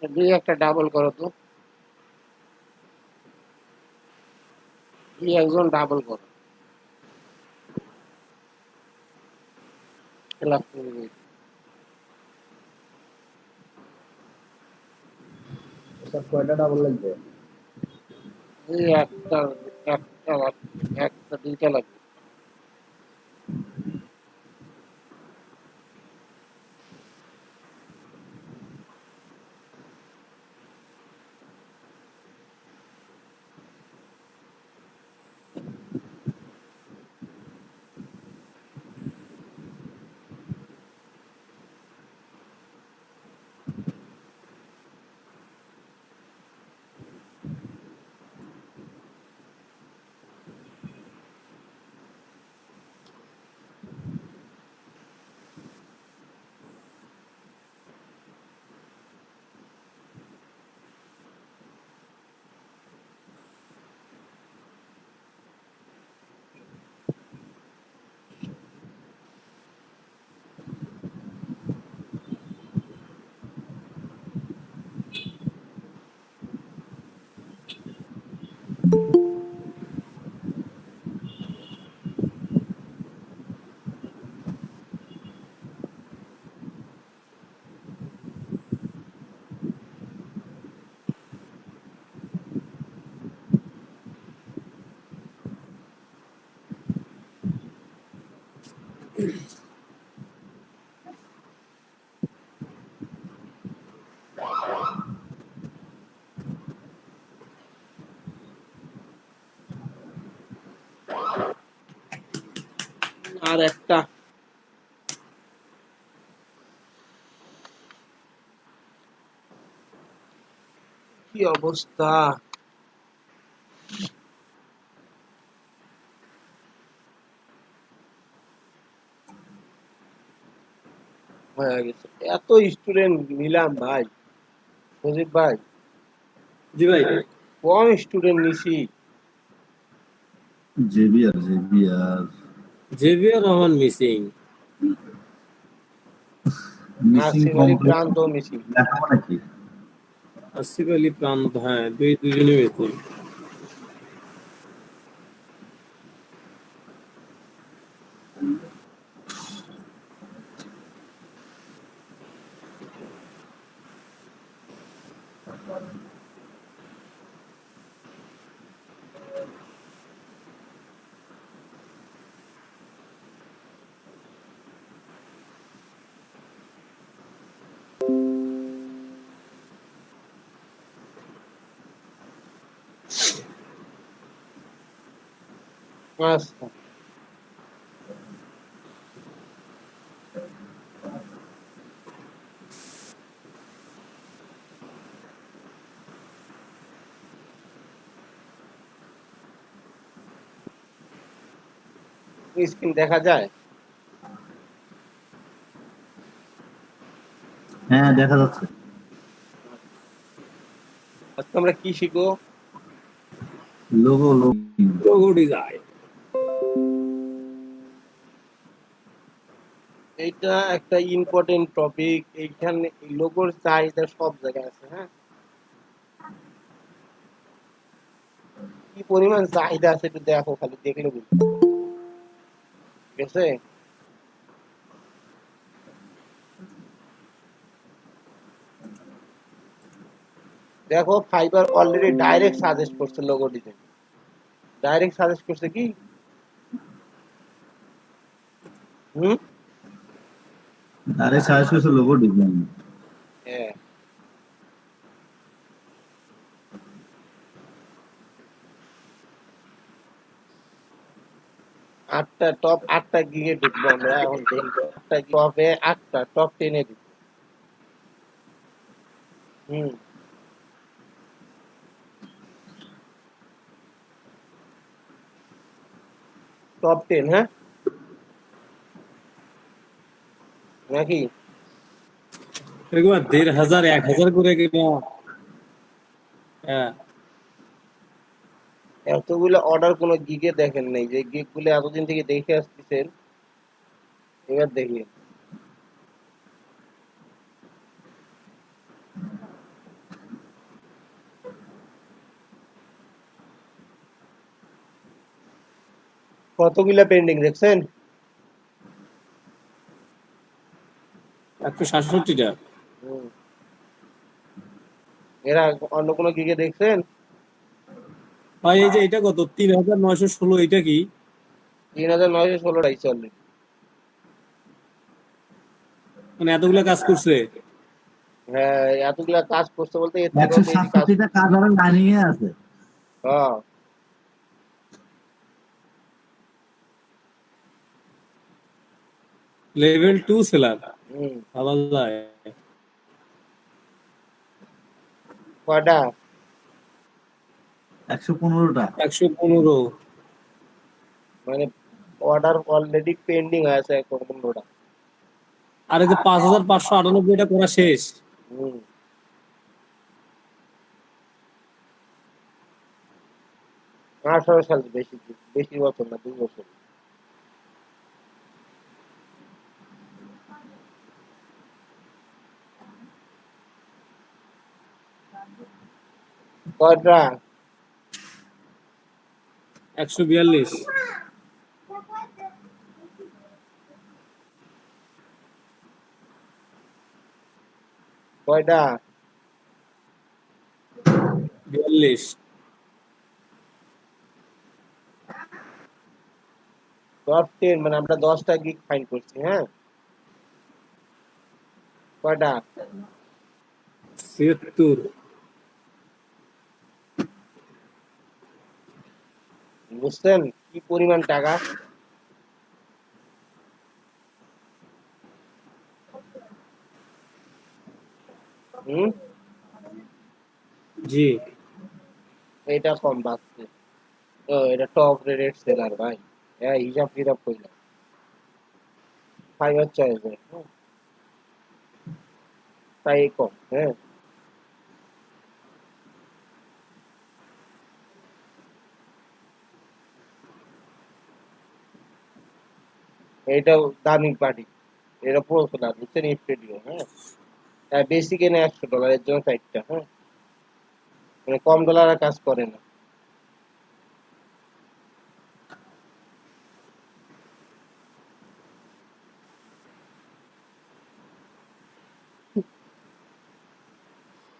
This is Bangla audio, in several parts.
দুই একটা ডাবল করো তো, দুই একজন ডাবল করো। খেলা করবে। স্যার কয়টা ডাবল লাগবে? এই একটা, একটা একটা দুইটা লাগবে। আর একটা। কি অবস্থা! হয়ে গেছে। এত স্টুডেন্ট নিলাম ভাই, সজীব ভাই, জি ভাই। কম স্টুডেন্ট নিছি। Xavier Xavier Rahman missing. Asif Ali complete Pranto missing. দেখাবো নাকি? আসিফ আলী প্রান্ত, হ্যাঁ দুজনে মিসিং। আচ্ছা, স্ক্রিন দেখা যায়? হ্যাঁ দেখা যাচ্ছে। আজকে আমরা কি শিখবো? Logo logo design. এইটা একটা ইম্পর্টেন্ট টপিক। এইখানে লোগোর চাহিদা সব জায়গায় আছে। হ্যাঁ, কি পরিমাণ চাহিদা আছে একটু দেখো, খালি দেখলে বুঝবে। ঠিক আছে, দেখো ফাইবার অলরেডি ডাইরেক্ট সাজেস্ট করছে লোগো ডিজাইন। ডাইরেক্ট সাজেস্ট করছে কি? হুম, আরে সার্চ করছে লোগো ডিজাইন। হ্যাঁ। টপ 8টা গিগে ঢুকবো আমরা এখন, দেখবো 8টা টপে 8টা টপ 10-এ ঢুকবো। হুম, টপ 10, হ্যাঁ নাকি? একবার 1,500 1,000 করে কিনা। হ্যাঁ, এতগুলো অর্ডার কোনো গিগে দেখেন নাই, যে গিগ গুলো এতদিন থেকে দেখে আসতেছেন, এবার দেখি। কতগুলা পেন্ডিং দেখছেন? 167টা। হুম। এরা অন্য কোনো গিগে দেখছেন? ভাই এই যে এটা কত 3916, এটা কি? 3916 আইছে অলরেডি। মানে এতগুলা কাজ করছে। হ্যাঁ, এতগুলা কাজ করছে বলতে এর থেকেও বেশি কাজ। 167টা কাজ আমার রানিং এ আছে। হ্যাঁ, লেভেল 2 সেলার হুম। ভাবা যায়। কয়টা? 115টা। 115। মানে অর্ডার অলরেডি পেন্ডিং আছে 15টা। আর এই যে 5598টা করা শেষ। হুম। 18 সাল, বেশি বেশি বছর না, 2 বছর। কয়টা? 142। কয়টা? 42। টপ 10 মানে আমরা 10টা গিগ ফাইন্ড করছি, হ্যাঁ। কয়টা? 76। বুঝছেন কি পরিমাণ টাকা? হুম। জি। এটা কম বাড়ছে। ও, এটা টপ রেটেড সেলার ভাই। হ্যাঁ, হিসাব কিতাব করলাম। ফাইবার চয়েস ভাই, হ্যাঁ। তাই কম, হ্যাঁ। এইটাও দামি পার্টি। এটা পুরো সেলার, বুঝছেন, স্টুডিও, হ্যাঁ। বেসিক এনে $100, এর জন্য 4টা, হ্যাঁ। মানে কম ডলারের কাজ করে না।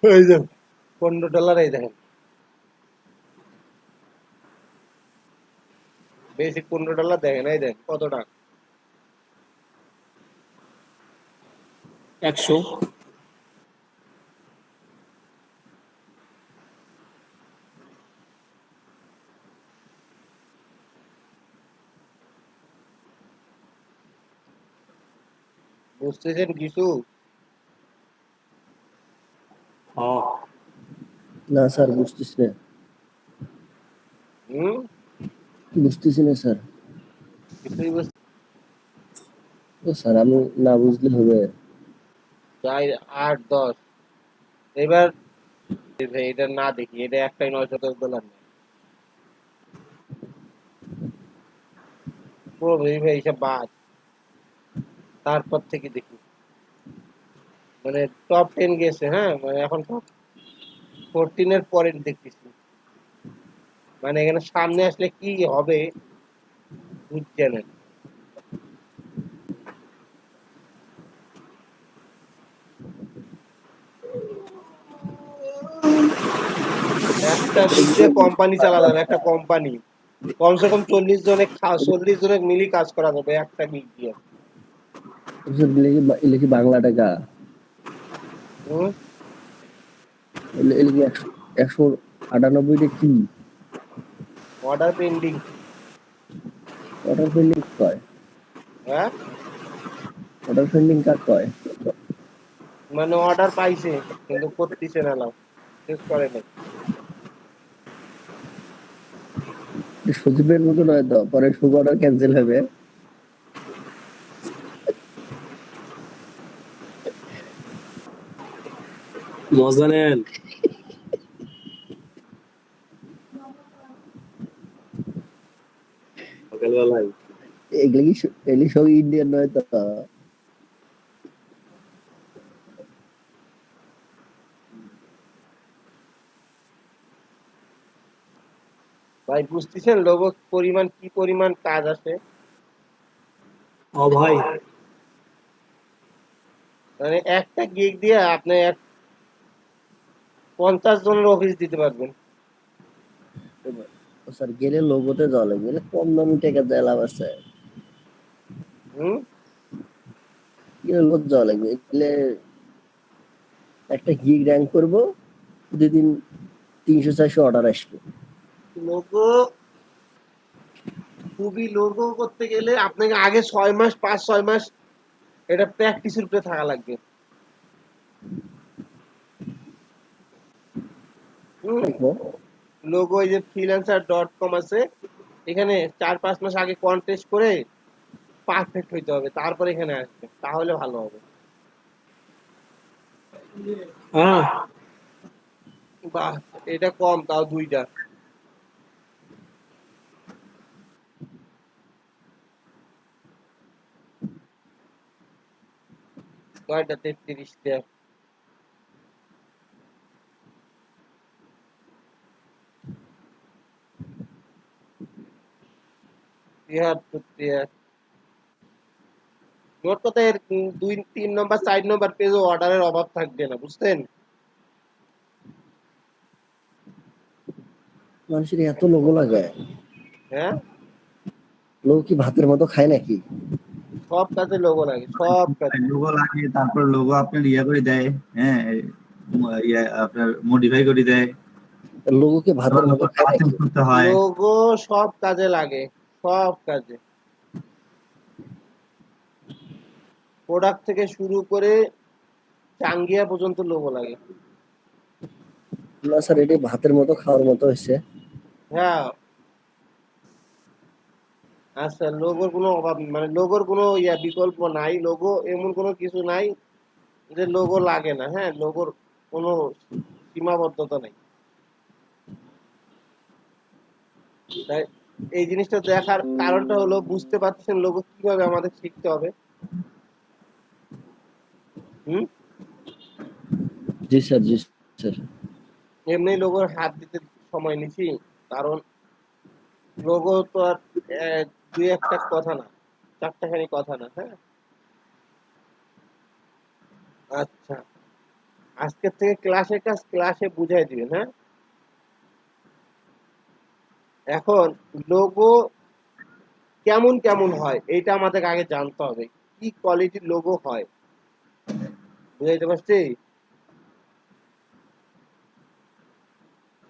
এই যে $15 এই দেখেন, বেসিক $15 দেখেন, এই দেখেন কত টাকা। 100। বুঝতেছেন কিছু? হ্যাঁ। না স্যার, বুঝতেছি না। হুম। বুঝতেছি না স্যার। কিছুই বুঝতে তো স্যার আমি না বুঝলে হবে? চাই 8-10। এবার ভাই এটা না দেখি, এটা একটাই $910 নেই। পুরো ভেরিফাই হিসাব বাদ। তারপর থেকে দেখি, মানে টপ 10 গেছে, হ্যাঁ, মানে এখন টপ 14 এর পরে দেখতেছি। মানে এখানে সামনে আসলে কি হবে বুঝছে না। একটা গিয়ে কোম্পানি চালা যাবে, একটা কোম্পানি কমসে কম 40 জনের মিলি কাজ করা যাবে একটা গিগ দিয়ে। স্যার এলে কি বাংলা টাকা? হুম। এলে কি 198টা কি? Order pending. অর্ডার পেন্ডিং কয়? হ্যাঁ, অর্ডার পেন্ডিং কাক কয়? মানে অর্ডার পাইছে কিন্তু করতেছে না, লাভ শেষ করে নাই। সজীবের মতো নয় তো, পরে শুভ অর্ডার ক্যান্সেল হবে। মজা নেন সকালবেলায়। এগুলি সব ইন্ডিয়ান নয় তো। ভাই বুঝতেছেন লোগো পরিমাণ কি পরিমাণ কাজ আছে? ও ভাই, মানে একটা গিগ দিয়ে আপনি 50 জনের অফিস দিতে পারবেন। ও স্যার গেলে লোগোতে যাওয়া লাগবে, এটা কম দামি টাকা দেয় লাভ আছে, হুম। গেলে লোক যাওয়া লাগবে, এগুলো একটা গিগ র্যাঙ্ক করবো, প্রতিদিন 300-400 অর্ডার আসবে। লোগো খুবই লোগো করতে গেলে আপনাকে আগে 6 মাস 5-6 মাস এটা প্র্যাকটিসের উপরে থাকা লাগবে। হুম। দেখবো লোগো এই যে freelancer.com আছে, এখানে 4-5 মাস আগে কন্টেস্ট করে পারফেক্ট হইতে হবে, তারপর এখানে আসবে, তাহলে ভালো হবে। হ্যাঁ বাহ, এটা কম তাও 2টা। কয়টা? 33টা। 73টা। মোট কথা এর 2-3 নম্বর 4 নম্বর পেজে অর্ডারের অভাব থাকবে না, বুঝছেন? মানুষের এত লোগো লাগায়, হ্যাঁ, লোক কি ভাতের মতো খায় নাকি? সব কাজে লোগো লাগে, সব কাজে। লোগো লাগে, তারপর লোগো আপনার ইয়া করে দেয়, হ্যাঁ, ইয়া আপনার মডিফাই করে দেয়, লোগো কি ভাতের মতো খায় কাস্টম নাকি? করতে হয়। লোগো সব কাজে লাগে, সব কাজে। প্রোডাক্ট থেকে শুরু করে চাঙ্গিয়া পর্যন্ত লোগো লাগে। না স্যার, এটা ভাতের মতো খাওয়ার মতো হয়েছে। হ্যাঁ। আচ্ছা, লোগোর কোনো অভাব নেই, মানে লোগোর কোনো বিকল্প নাই, লোগো এমন কোনো কিছু নাই যে লোগো লাগে না। হ্যাঁ, লোগোর কোনো সীমাবদ্ধতা নেই। তাই এই জিনিসটা দেখার কারণটা হলো বুঝতে পারছেন লোগো কিভাবে আমাদের শিখতে হবে। হুম। জি স্যার, জি স্যার। এমনি লোগোর হাত দিতে সময় নিছি, কারণ লোগো তো আর দুই একটা কথা না, চারটাখানি কথা না। হ্যাঁ। আচ্ছা, আজকের থেকে ক্লাসের কাজ ক্লাসে বুঝাই দিবেন। হ্যাঁ। এখন লোগো কেমন কেমন হয় এইটা আমাদের আগে জানতে হবে, কি কোয়ালিটির লোগো হয়, বুঝাইতে পারছি?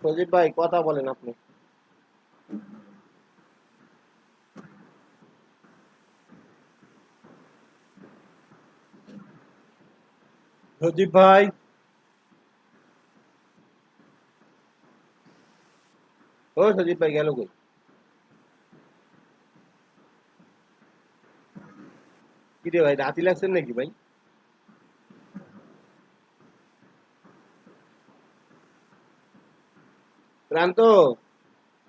সজীব ভাই কথা বলেন আপনি। সজীব ভাই, ও সজীব ভাই গেল কই? কি রে ভাই, রাতি লাগছেন নাকি ভাই? প্রান্ত,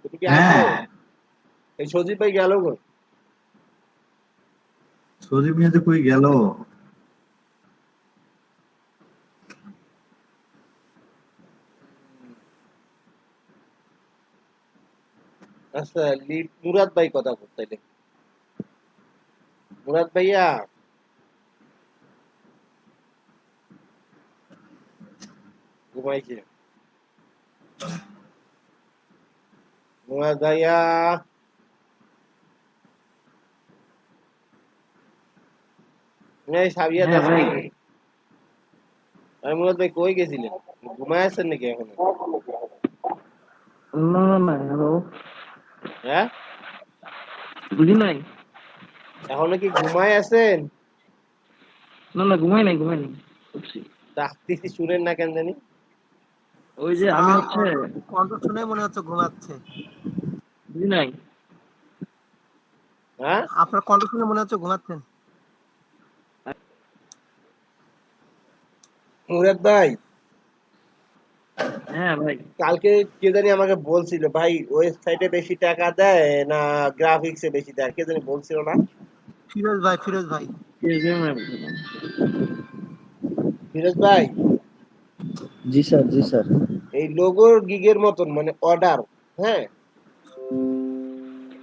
তুমি কি আছো? হ্যাঁ, এই সজীব ভাই গেল কই? সজীব মিয়া যে কই গেল? আচ্ছা, মুরাদ ভাই কথা করতে, মুরাদ ভাইয়া ঘুমাইছে। মুরাদ ভাইয়া, এই সাবিয়া হ্যাঁ আছে ভাই। নাকি? আর মুরাদ ভাই কই গেছিলেন? ঘুমায় আছেন নাকি এখনো? না না না, হ্যালো, হ্যাঁ, বুঝি নাই। এখনো কি ঘুমায় আছেন? না না, ঘুমাই নাই উঠছি। ডাকতেছি শুনেন না কেন জানি। ওই যে আমি হচ্ছে কণ্ঠ শুনে মনে হচ্ছে ঘুমাচ্ছে। বুঝি নাই। হ্যাঁ, আপনার কণ্ঠ শুনে মনে হচ্ছে ঘুমাচ্ছেন। মুরাদ ভাই, হ্যাঁ ভাই, কালকে কে জানি আমাকে বলছিল ভাই ওয়েবসাইটে বেশি টাকা দেয় না গ্রাফিক্সে বেশি দেয়, কে জানি বলছিল না? ফিরোজ ভাই, ফিরোজ ভাই। ফিরোজ ভাই, জি স্যার, জি স্যার। এই লোগোর গিগের মতন মানে অর্ডার, হ্যাঁ,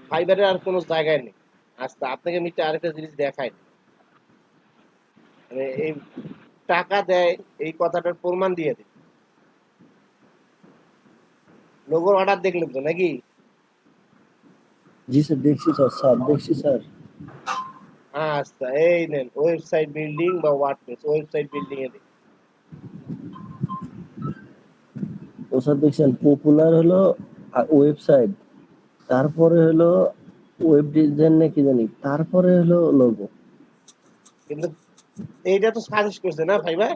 ফাইবারের আর কোনো জায়গায় নেই। আচ্ছা আপনাকে আমি আরেকটা জিনিস দেখাই, মানে এই টাকা দেয় এই কথাটার প্রমাণ দিয়ে দেয়। লোগোর অর্ডার দেখলেন তো নাকি? জি স্যার দেখছি স্যার, দেখছি স্যার। আচ্ছা এই নেন ওয়েবসাইট বিল্ডিং বা ওয়ার্ডপ্রেস ওয়েবসাইট বিল্ডিং এ দেখুন। ও স্যার দেখছেন পপুলার হলো ওয়েবসাইট, তারপরে হলো ওয়েব ডিজাইন না কি জানি, তারপরে হলো লোগো। কিন্তু এইটা তো সাজেস্ট করছে না ফাইবার,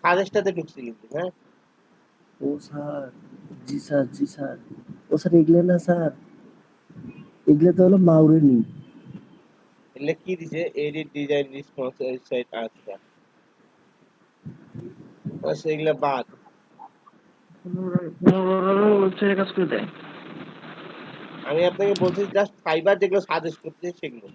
সাজেস্টাতে ঢুকছে কিন্তু। হ্যাঁ ও স্যার, জি স্যার, জি স্যার। ও স্যার এগুলো না স্যার, এগুলো তো হলো মাউরেনি। এগুলো কি দিছে, এডিট ডিজাইন রেসপন্স ওয়েবসাইট। আচ্ছা আচ্ছা এগুলা বাদ। ওয়েবসাইটে কাজ করে দেয়। আমি আপনাকে বলছি জাস্ট ফাইবার যেগুলো সাজেস্ট করছে সেগুলো,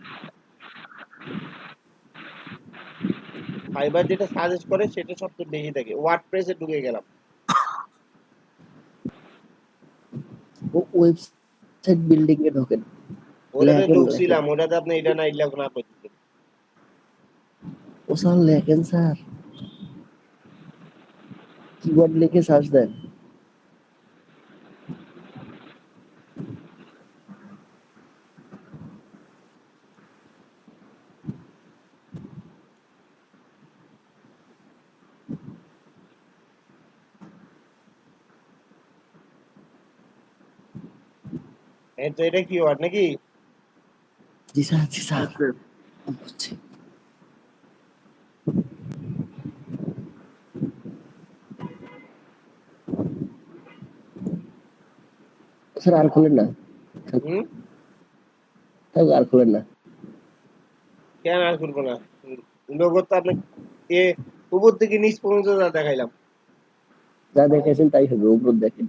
ফাইবার যেটা সাজেস্ট করে সেটা সবচেয়ে বেশি থাকে। ওয়ার্ডপ্রেসে ঢুকে গেলাম, ও ওয়েবসাইট বিল্ডিং এ ঢোকেন, ওটাতে লেখেন লেখেন। ঢুকছিলাম, ওটাতে আপনি এটা না এগুলা না করতেছেন। ও স্যার লেখেন স্যার, কিবোর্ড লিখে সার্চ দেন। এই তো এটা কি ওয়ার্ড নাকি? জি স্যার, জি স্যার বুঝছি। স্যার আর খুলেন না, হুম থাক, আর খুলেন না। কেন আর করবো না? লোগো তো আপনি এ উপর থেকে নিচ পর্যন্ত যা দেখাইলাম। যা দেখেছেন তাই হবে, উপর দেখেন,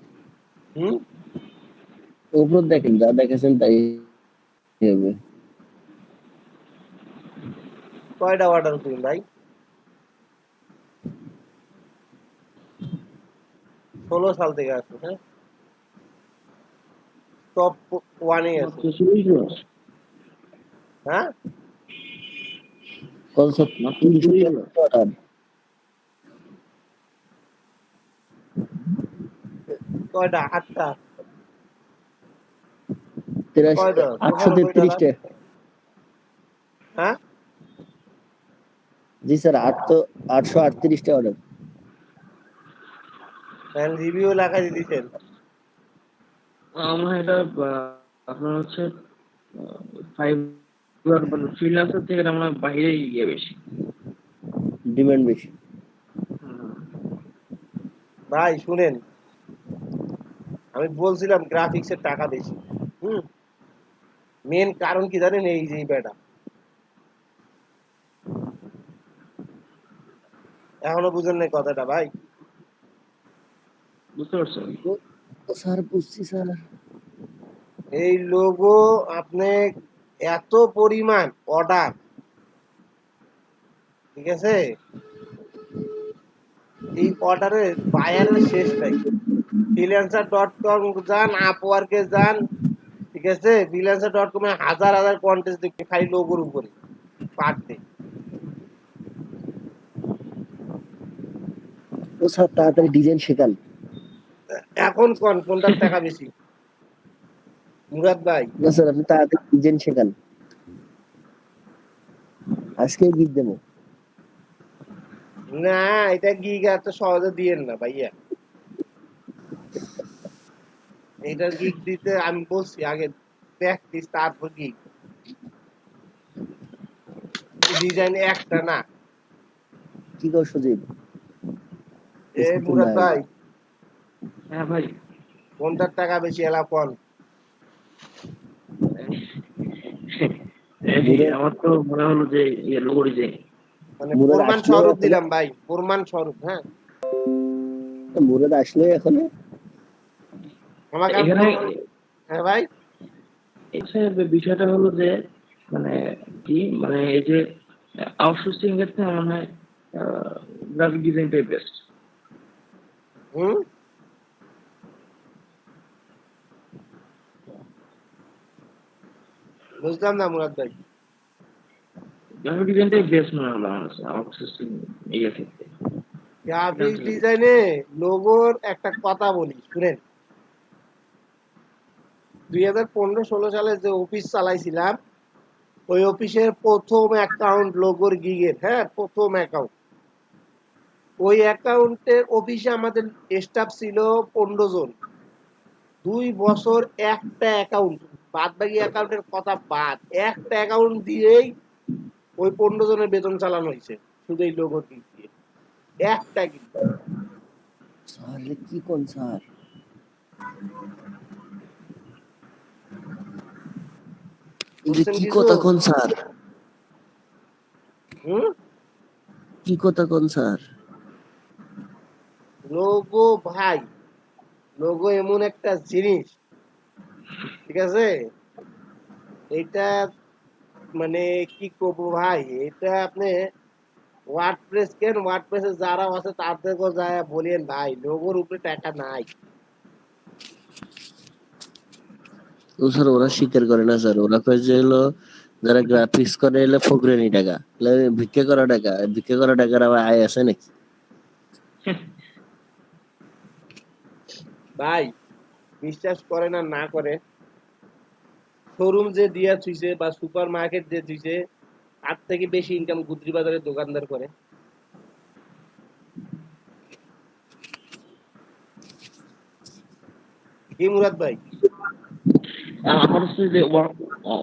হুম উপর দেখেন, যা দেখেছেন তাই হবে। কয়টা অর্ডার করুন ভাই? 16 সাল থেকে আছে। হ্যাঁ টপ ওয়ানে আছে। হ্যাঁ কত স্যার? মাত্র 300 অর্ডার, কয়টা? 8টা। 83, কয়টা? 833 টা। হ্যাঁ জি স্যার, 838 টা অর্ডার। রিভিউ লাগাই দিয়েছেন। আমার এটা আপনার হচ্ছে ফাইবার মানে ফ্রিল্যান্সার থেকে আমরা বাইরে গিয়ে বেশি। ডিমান্ড বেশি। ভাই শুনেন, আমি বলছিলাম গ্রাফিক্সের টাকা বেশি। মেন কারণ কি জানেন? এই যে বেটা এখনো বুঝেন নাই কথাটা ভাই। বুঝতে পারছেন? ও স্যার বুঝছি স্যার। এই লোগো আপনি এত পরিমাণ অর্ডার, ঠিক আছে, এই অর্ডারের বায়ারের শেষ নাই। freelancer.com যান, আপওয়ার্কে যান, ঠিক আছে, freelancer.com এ হাজার হাজার কন্টেস্ট দেখতে খালি লোগোর উপরে পার ডে। ও স্যার তাড়াতাড়ি ডিজাইন শেখান। এখন কোনটার টাকা বেশি মুরাদ ভাই? না স্যার, আপনি তাড়াতাড়ি ডিজাইন শেখান, আজকে গিফট দেবো। না এটা গিগ এত সহজে দিয়েন না ভাইয়া। এটার গিগ দিতে আমি বলছি আগে প্র্যাকটিস তারপর গিগ। ডিজাইন একটা না। কি কর সুজিত? এ মুরাদ ভাই হ্যাঁ ভাই, কোনটার টাকা বেশি এলা কোন? আমার তো মনে হলো যে লোগো ডিজাইন। মানে মুরাদ প্রমাণ আসলে স্বরূপ এখন, দিলাম ভাই, প্রমাণ স্বরূপ। হ্যাঁ মুরাদ আসলে এখন আমাকে এখানে হ্যাঁ ভাই বিষয়টা হলো যে মানে কি মানে এই যে আউটসোর্সিং এর থেকে মনে হয় গ্রাফিক ডিজাইনটাই বেস্ট। হুম বুঝলাম না মুরাদ ভাই। গ্রাফিক ডিজাইনটাই বেস্ট মনে হলো আমার কাছে, আমার কাছে এই ক্ষেত্রে। গ্রাফিক্স ডিজাইনে লোগোর একটা কথা বলি শুনেন। 2015-16 সালে যে অফিস চালাইছিলাম, ওই অফিসের প্রথম অ্যাকাউন্ট লোগোর গিগের, হ্যাঁ প্রথম অ্যাকাউন্ট। ওই অ্যাকাউন্টের অফিসে আমাদের স্টাফ ছিল 15 জন। 2 বছর একটা অ্যাকাউন্ট, বাদ বাকি অ্যাকাউন্টের কথা বাদ, একটা অ্যাকাউন্ট দিয়েই ওই 15 জনের বেতন চালানো হয়েছে শুধু এই লোগোর দিক দিয়ে, একটা কিন্তু। স্যার কি কোন স্যার? বুঝছেন কি কিছু? কথা কোন স্যার? হুম, কি কথা কোন স্যার? লোগো ভাই, লোগো এমন একটা জিনিস, ঠিক আছে? এটা মানে কি করবো ভাই, এটা আপনি ওয়ার্ডপ্রেস কেন, ওয়ার্ডপ্রেসে যারা আছে তাদেরকেও যায় বলেন ভাই লোগোর উপরে টাকা নাই। ও স্যার ওরা স্বীকার করে না স্যার, ওরা কয় যে হলো যারা গ্রাফিক্স করে এলে ফকরেনি টাকা, ভিক্ষা করা টাকা, ভিক্ষা করা টাকার আবার আয় আছে নাকি? ভাই বিশ্বাস করে না না করে, শোরুম যে দিয়া থুইছে বা সুপার মার্কেট যে থুইছে তার থেকে বেশি ইনকাম গুদরি বাজারের দোকানদার করে। কি মুরাদ ভাই? আমার হচ্ছে যে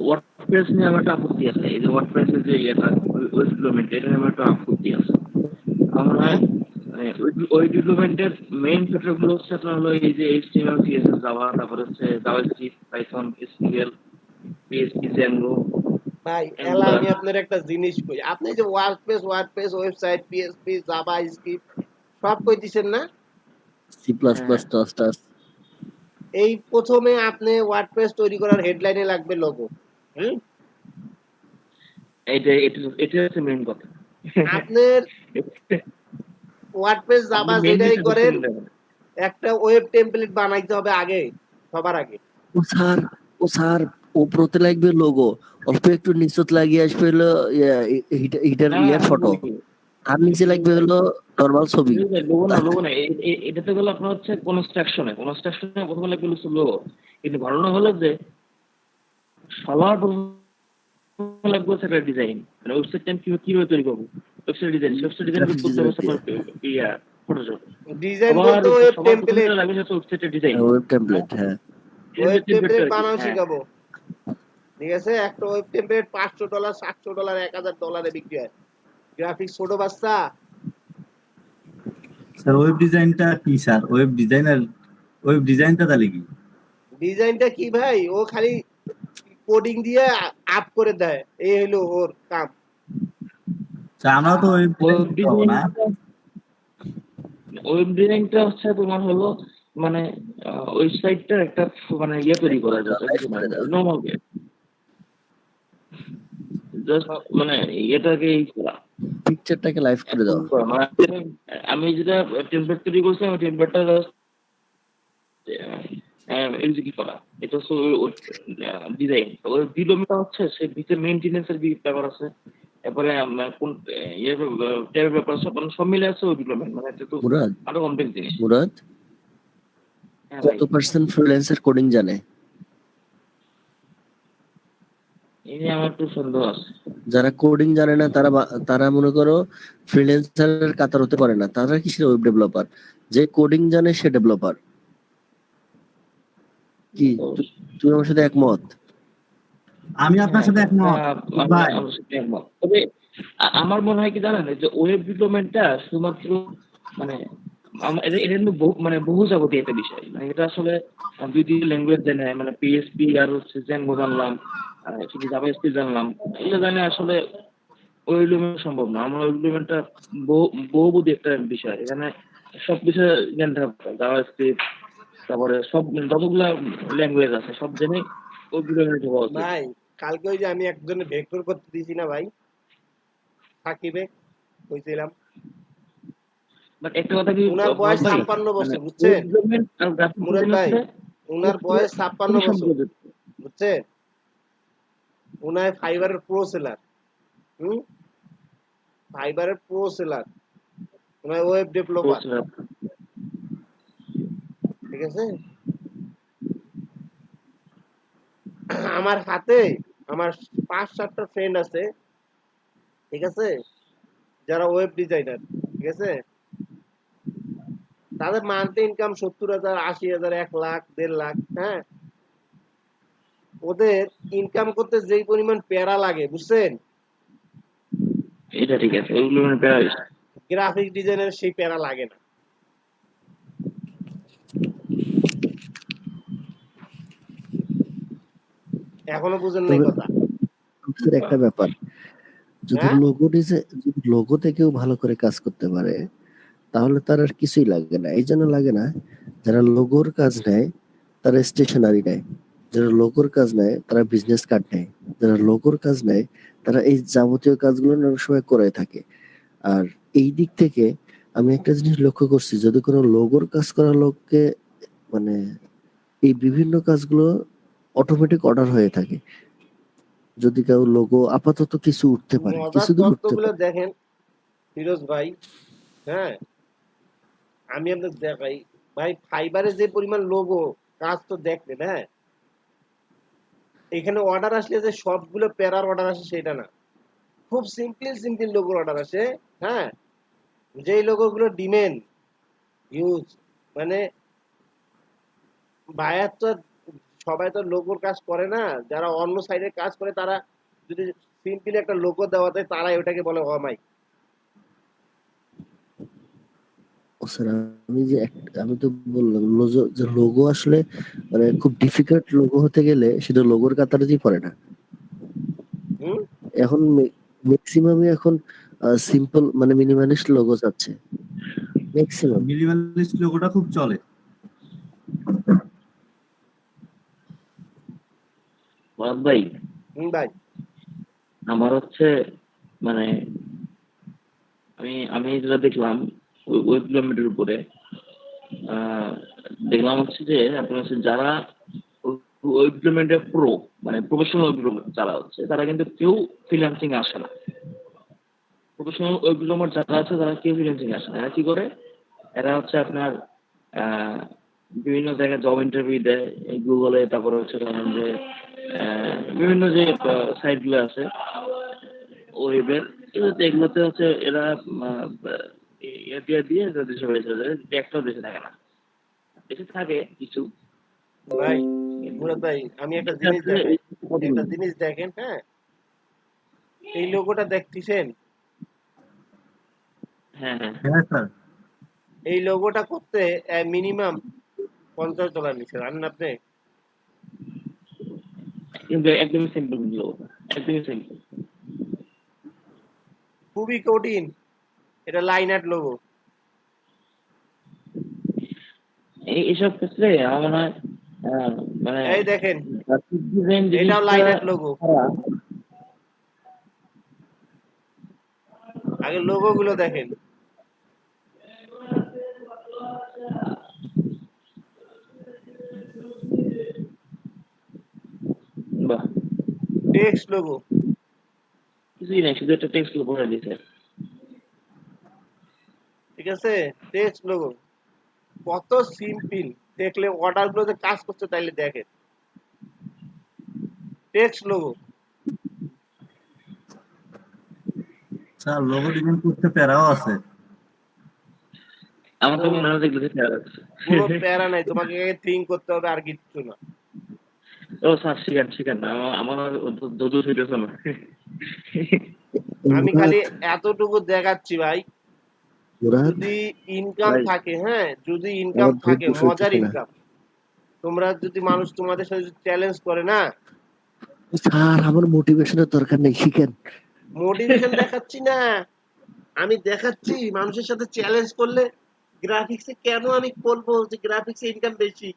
ওয়ার্ডপ্রেস নিয়ে আমার একটা আপত্তি আছে। এই যে ওয়ার্ডপ্রেসের যে ইয়েটা ওই ডেভেলপমেন্ট, এটা নিয়ে আমার একটা আপত্তি আছে। আমরা ওই ডেভেলপমেন্টের মেইন ফ্যাক্টর গুলো হচ্ছে আপনার হলো এই যে HTML, CSS, জাভা, তারপরে হচ্ছে JavaScript, Python, SQL, PHP, Django, ভাই এলা Angular। আমি আপনার একটা জিনিস কই, আপনি যে WordPress website PSP Java script সব কই দিছেন না? সি প্লাস প্লাস টাস। এই প্রথমে আপনি ওয়ার্ডপ্রেস তৈরি করার হেডলাইনে লাগবে লোগো। হুম, এটা হচ্ছে মেইন কথা। আপনার ওয়ার্ডপ্রেস জাভা আপনি যেটাই মেইন করেন একটা ওয়েব টেমপ্লেট বানাইতে হবে আগে, সবার আগে। ও স্যার উপরতে লাগবে লোগো, অল্প একটু নিচত লাগিয়ে আসবে হলো হিটার ইয়ার ফটো, আর নিচে লাগবে হলো নরমাল ছবি। লোগো না, এটাতে গেলে আপনার হচ্ছে কনস্ট্রাকশনে প্রথমে লাগবে হচ্ছে লোগো। কিন্তু ঘটনা হলো যে সবার প্রথমে লাগবে হচ্ছে একটা ডিজাইন, মানে ওয়েবসাইট কিভাবে তৈরি করবো, ওয়েবসাইট ডিজাইন করতে হবে ফটোশপ। ডিজাইন বলতে ওয়েব টেমপ্লেট, লাগবে হচ্ছে ওয়েবসাইটের ডিজাইন, ওয়েব টেমপ্লেট, হ্যাঁ ওয়েব টেমপ্লেট বানানো শিখাবো। ঠিক আছে, একটা ওয়েব টেমপ্লেট $500 $700 $1000 বিক্রি হয়। গ্রাফিক্স ছোট বাচ্চা। স্যার ওয়েব ডিজাইনটা কি স্যার? ওয়েব ডিজাইনটা তাহলে কি? ডিজাইনটা কি ভাই, ও খালি কোডিং দিয়ে আপ করে দেয়, এই হলো ওর কাম। আমরা তো ওয়েব ডিজাইন না, ওয়েব ডিজাইনটা হচ্ছে তোমার হলো মানে ওয়েবসাইটটার একটা মানে ইয়ে তৈরি করা যায় নরমাল জাস্ট মানে এটাকে করা, পিকচারটাকে লাইভ করে দাও। আমি যেটা টেমপ্লেট তৈরি করছি, আমি টেমপ্লেটটা জাস্ট এক্সিকিউট করা, এটা হচ্ছে ডিজাইন। ওই ডিপ্লোমাটা হচ্ছে সে ভিতরে মেইনটেনেন্সের ব্যাপার আছে, এরপরে কোন ট্যাবের ব্যাপার সব মিলে আছে ওই ডিপ্লোমেন্ট, মানে এটা তো আরো কমপ্লেক্স জিনিস। মুরাদ কত পার্সেন্ট ফ্রিল্যান্সার কোডিং জানে? এই নিয়ে আমার একটু সন্দেহ আছে। যারা কোডিং জানে না তারা মনে করো ফ্রিল্যান্সারের কাতার হতে পারে না, তারা কিসের ওয়েব ডেভেলপার? যে কোডিং জানে সে ডেভেলপার। কি তুমি আমার সাথে একমত? আমি আপনার সাথে একমত ভাই। তবে আমার মনে হয় কি জানেন, যে ওয়েব ডেভেলপমেন্টটা শুধুমাত্র মানে এটা মানে বহু যাবতীয় একটা বিষয়, মানে এটা আসলে দুই ল্যাঙ্গুয়েজ জানে, মানে PHP আর হচ্ছে Django জানলাম, শুধু জাভাস্ক্রিপ্ট জানলাম, এটা জানে আসলে ওয়েব ডেভেলপমেন্ট সম্ভব না। আমার ওয়েব ডেভেলপমেন্টটা বহুবুধি একটা বিষয়, এখানে সব বিষয়ে জানতে হবে, জাভাস্ক্রিপ্ট তারপরে সব যতগুলা ল্যাঙ্গুয়েজ আছে সব জেনে ওয়েব ডেভেলপমেন্ট হওয়া উচিত। ভাই কালকে ওই যে আমি একজনের ভেক্টর করতে দিছি না ভাই, সাকিবে কইছিলাম, বাট একটা কথা কি, ওনার বয়স 56 বছর, বুঝছেন মুরাদ ভাই, ওনার বয়স 56 বছর, বুঝছেন? উনায় ফাইবারের প্রো সেলার। ফাইবারের প্রো সেলার, উনায় ওয়েব ডেভেলপার। ঠিক আছে, আমার হাতে আমার 5-7টা ফ্রেন্ড আছে, ঠিক আছে, যারা ওয়েব ডিজাইনার। ঠিক আছে, তাদের মান্থলি ইনকাম 70,000, 80,000, 1 লাখ, 1.5 লাখ। হ্যাঁ, ওদের ইনকাম করতে যেই পরিমাণ প্যারা লাগে বুঝছেন, এটা ঠিক আছে, ওইগুলো মানে প্যারা বেশি। গ্রাফিক ডিজাইনের সেই প্যারা লাগে না। এখনো বুঝেন নাই কথা? স্যার একটা ব্যাপার, যদি হ্যাঁ, লোগোতে কেউ ভালো করে কাজ করতে পারে তাহলে তার আর কিছুই লাগে না। এই জন্য লাগে না, যারা লোগোর কাজ নেয় তারা স্টেশনারি নেয়, যারা লোগোর কাজ নেয় তারা বিজনেস কার্ড নেয়, যারা লোগোর কাজ নেয় তারা এই যাবতীয় কাজগুলো অনেক সময় করে থাকে। আর এই দিক থেকে আমি একটা জিনিস লক্ষ্য করছি, যদি কোনো লোগোর কাজ করা লোককে মানে এই বিভিন্ন কাজগুলো অটোমেটিক অর্ডার হয়ে থাকে। যদি কেউ লোগো আপাতত কিছু উঠতে পারে, মজার কিছুদিন উঠতে তত্ত্বগুলো পারে। দেখেন ফিরোজ ভাই। হ্যাঁ, আমি আপনাকে দেখাই ভাই, ফাইবারে যে পরিমাণ লোগো কাজ তো দেখবেন। হ্যাঁ, এখানে অর্ডার আসলে যে সবগুলো প্যারার অর্ডার আসে সেটা না, খুব সিম্পল লোগোর অর্ডার আসে। হ্যাঁ, যেই লোগোগুলো ডিমেন ইউজ, মানে ভাইয়ার তো সবাই তো লোগোর কাজ করে না, যারা অন্য সাইডে কাজ করে তারা যদি সিম্পলি একটা লোগো দেওয়া যায় তারা ওটাকে বলে অমাই। ও স্যার, আমি তো বললাম যে লোগো আসলে মানে খুব ডিফিকাল্ট লোগো হতে গেলে সেটা লোগোর কাতারেই পড়ে না। হুম, এখন ম্যাক্সিমামই এখন সিম্পল মানে মিনিমালিস্ট লোগো চাচ্ছে ম্যাক্সিমাম। মিনিমালিস্ট লোগোটা খুব চলে। ভাই ভাই আমার হচ্ছে মানে আমি আমি যেটা দেখলাম ওয়েব ডেভেলপমেন্টের উপরে, দেখলাম হচ্ছে যে আপনার হচ্ছে যারা ওয়েব ডেভেলপমেন্টের প্রো মানে প্রফেশনাল ওয়েব ডেভেলপমেন্ট যারা হচ্ছে তারা কিন্তু কেউ ফ্রিল্যান্সিং আসে না। প্রফেশনাল ওয়েব ডেভেলপার যারা আছে তারা কেউ ফ্রিল্যান্সিং আসে না। এরা কি করে, এরা হচ্ছে আপনার বিভিন্ন জায়গায় জব ইন্টারভিউ দেয়, গুগলে, তারপরে হচ্ছে ধরেন যে বিভিন্ন যে সাইটগুলো আছে ওয়েবের, এগুলোতে হচ্ছে এরা দিয়ে এরা দেশে বেড়ে চলে যায়, একটাও দেশে থাকে না। দেশে থাকে কিছু, ভাই মুরাদ ভাই, আমি একটা জিনিস দেখাই, একটা জিনিস দেখেন। হ্যাঁ, এই লোগোটা দেখতেছেন, হ্যাঁ হ্যাঁ হ্যাঁ স্যার, এই লোগোটা করতে মিনিমাম $50 নিচ্ছে, জানেন আপনি? কিন্তু একদমই সিম্পল বুঝলো, একদমই সিম্পল। খুবই কঠিন, এটা লাইন আর্ট লোগো। এইসব ক্ষেত্রে আমার মনে হয় মানে এই দেখেন, graphic design এটাও জিনিসটা লাইন আর্ট লোগো। ছাড়া আগে লোগো গুলো দেখেন, বাহ, টেক্সট লোগো। কিছুই নাই, শুধু একটা টেক্সট বলে দিতে। ঠিক আছে, টেক্সট লোগো কত সিম্পল, দেখলে অর্ডার গুলো যে কাজ করছে তাইলে দেখেন, text logo. Sir logo design করতে প্যারাও আছে। আমার তো মনে হয় দেখলে খেয়াল আছে। কোনো প্যারা নাই, তোমাকে থিঙ্ক করতে হবে আর কিচ্ছু না। ও স্যার শিখান শিখান, আমার দোদুর হইতেছে না। আমি খালি এতটুকু দেখাচ্ছি ভাই, ওরা যদি ইনকাম ভাই থাকে, হ্যাঁ যদি ইনকাম আমার থাকে, ধৈর্য মজার সইতেছে না। ইনকাম, তোমরা যদি মানুষ তোমাদের সাথে চ্যালেঞ্জ করে না, স্যার আমার মোটিভেশনের দরকার নেই, শিখেন। মোটিভেশন দেখাচ্ছি না, আমি দেখাচ্ছি মানুষের সাথে চ্যালেঞ্জ করলে গ্রাফিক্সে কেন আমি বলবো যে গ্রাফিক্সে ইনকাম বেশি,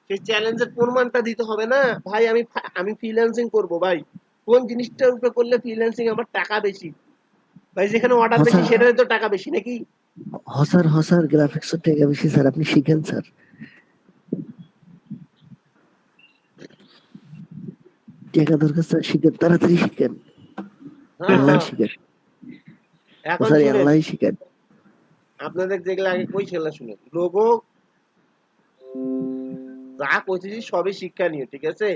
সেই চ্যালেঞ্জের প্রমাণটা দিতে হবে না ভাই। আমি ফ্রিল্যান্সিং করব ভাই, কোন জিনিসটার উপরে করলে ফ্রিল্যান্সিং আমার টাকা বেশি ভাই, যেখানে অর্ডার বেশি স্যার সেটারে তো টাকা বেশি নাকি? হসার গ্রাফিক্স থেকে বেশি স্যার, আপনি শিখেন স্যার। টাকা দরকার স্যার, শিখেন, তাড়াতাড়ি শিখেন, হ্যাঁ অনলাইন হ্যাঁ শিখেন, এখন স্যার শুনেন, অনলাইন শিখেন। আপনাদের যেগুলো আগে কই সেগুলো শুনেন। লোগো যা কইতেছি সবই শিক্ষণীয়, ঠিক আছে?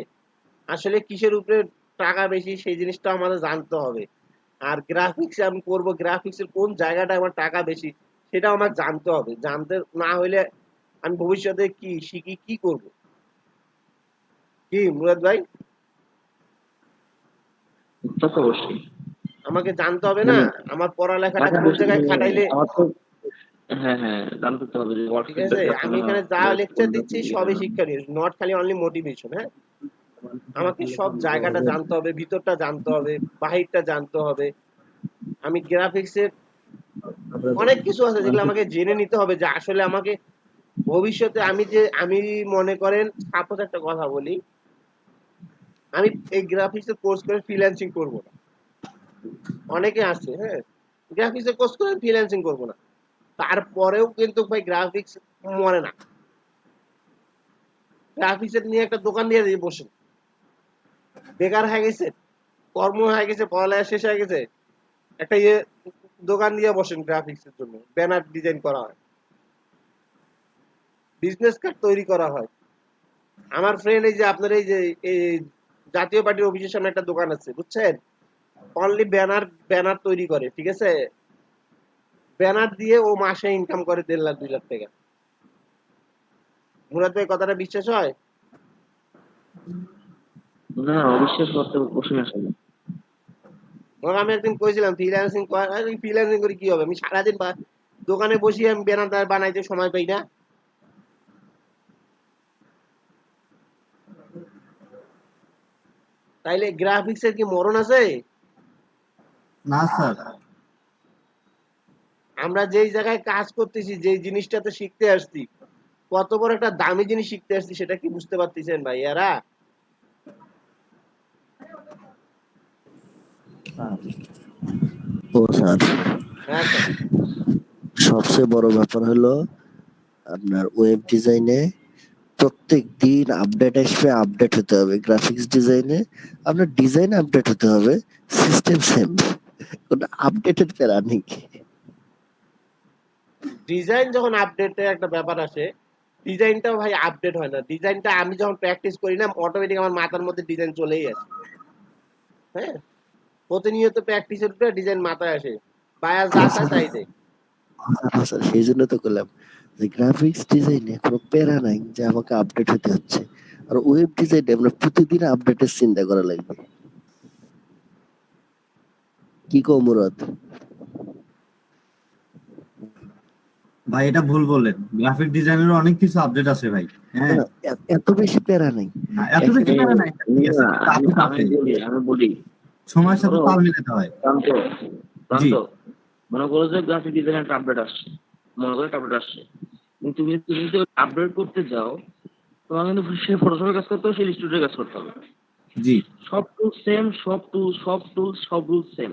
আসলে কিসের উপরে টাকা বেশি সেই জিনিসটা আমাদের জানতে হবে। আর গ্রাফিক্স আমি করব, গ্রাফিক্সের কোন জায়গাটা আমার টাকা বেশি সেটাও আমার জানতে হবে। জানতে না হইলে আমি ভবিষ্যতে কি শিখি, কি করব? কি মুরাদ ভাই, তা তো অবশ্যই। আমাকে জানতে হবে না মানে আমার পড়ালেখাটা টাকা কোন বেশি জায়গায় খাটাইলে। আমার তো, হ্যাঁ হ্যাঁ জানতে তো হবে যে ওয়ার্ক ঠিক আছে, ফিডব্যাকটা আমি কেমন এখানে যা হয়, লেকচার দিচ্ছি সবই শিক্ষণীয়, নট খালি অনলি মোটিভেশন। হ্যাঁ, আমাকে সব জায়গাটা জানতে হবে, ভিতরটা জানতে হবে, বাহিরটা জানতে হবে। আমি গ্রাফিক্সের অনেক কিছু আছে যেগুলো আমাকে জেনে নিতে হবে, যে আসলে আমাকে ভবিষ্যতে আমি মনে করেন সাপোজ একটা কথা বলি, আমি এই গ্রাফিক্স এর কোর্স করে ফ্রিল্যান্সিং করব না। অনেকে আছে, হ্যাঁ, গ্রাফিক্স এর কোর্স করে ফ্রিল্যান্সিং করব না, তারপরেও কিন্তু ভাই গ্রাফিক্স মরে না। গ্রাফিক্স এর নিয়ে একটা দোকান দিয়ে দিয়ে বসেন, বেকার হয়ে গেছে, কর্ম হয়ে গেছে, পড়ালেখা শেষ হয়ে গেছে, একটা দোকান দিয়ে বসেন, গ্রাফিক্স এর জন্য ব্যানার ডিজাইন করা হয়, বিজনেস কার্ড তৈরি করা হয়। আমার ফ্রেন্ড এই যে আপনার এই যে এই জাতীয় পার্টির অফিসের সামনে একটা দোকান আছে, বুঝছেন? অনলি ব্যানার ব্যানার তৈরি করে, ঠিক আছে? ব্যানার দিয়ে ও মাসে ইনকাম করে 1.5 লাখ 2 লাখ টাকা। মুরাদ ভাই কথাটা বিশ্বাস হয়? না অবিশ্বাস করতে কঠিন আসলে। ওকে আমি একদিন কইছিলাম ফ্রিল্যান্সিং কর, ফ্রিল্যান্সিং করে কি হবে, আমি সারাদিন দোকানে বসি, আমি ব্যানার বানাইতে সময় পাই না। তাইলে গ্রাফিক্স এর কি মরণ আছে? না স্যার, আমরা যেই জায়গায় কাজ করতেছি, যেই জিনিসটাতে শিখতে আসছি, কত বড় একটা দামি জিনিস শিখতে আসছি, সেটা কি বুঝতে পারতেছেন ভাই এরা? ও স্যার, হ্যাঁ স্যার। সবচেয়ে বড় ব্যাপার হলো আপনার ওয়েব ডিজাইনে প্রত্যেক দিন আপডেট আসবে, আপডেট হতে হবে। গ্রাফিক্স ডিজাইনে আপনার ডিজাইন আপডেট হতে হবে, সিস্টেম সেম, কোনো আপডেটেড প্যারা নেই। ডিজাইন যখন আপডেটের একটা ব্যাপার আসে, ডিজাইনটাও ভাই আপডেট হয় না। ডিজাইনটা আমি যখন প্র্যাকটিস করি না, অটোমেটিক আমার মাথার মধ্যে ডিজাইন চলেই আসে। হ্যাঁ, প্রতিনিয়ত প্র্যাকটিসের উপরে ডিজাইন মাথায় আসে, বায়াস যা চায় তাই দেয়। স্যার সেই জন্য তো করলাম যে গ্রাফিক্স ডিজাইনে কোনো প্যারা নাই যে আমাকে আপডেট হতে হচ্ছে, আর ওয়েব ডিজাইনে আমরা প্রতিদিন আপডেটের চিন্তা করা লাগবে। কি কো মুরাদ? ভাই এটা ভুল বললেন, গ্রাফিক ডিজাইনেরও অনেক কিছু আপডেট আছে ভাই। হ্যাঁ, এত বেশি প্যারা নাই। না, এত বেশি এখানে প্যারা নাই, ঠিক আছে, না, কিন্তু আমি আপডেট আছে, বলি সময়ের সাথে ধরো তাল মিলাতে হয়। প্রান্ত জি, প্রান্ত মনে করো যে গ্রাফিক ডিজাইন একটা আপডেট আসছে, মনে করো একটা আপডেট আসছে, কিন্তু তুমি তুমি যদি আপডেট করতে যাও, তোমার কিন্তু সে ফটোশপে কাজ করতে হবে, সেই স্টুডিওতে কাজ করতে হবে। জি, সব টুল সেম, সব রুলস সেম।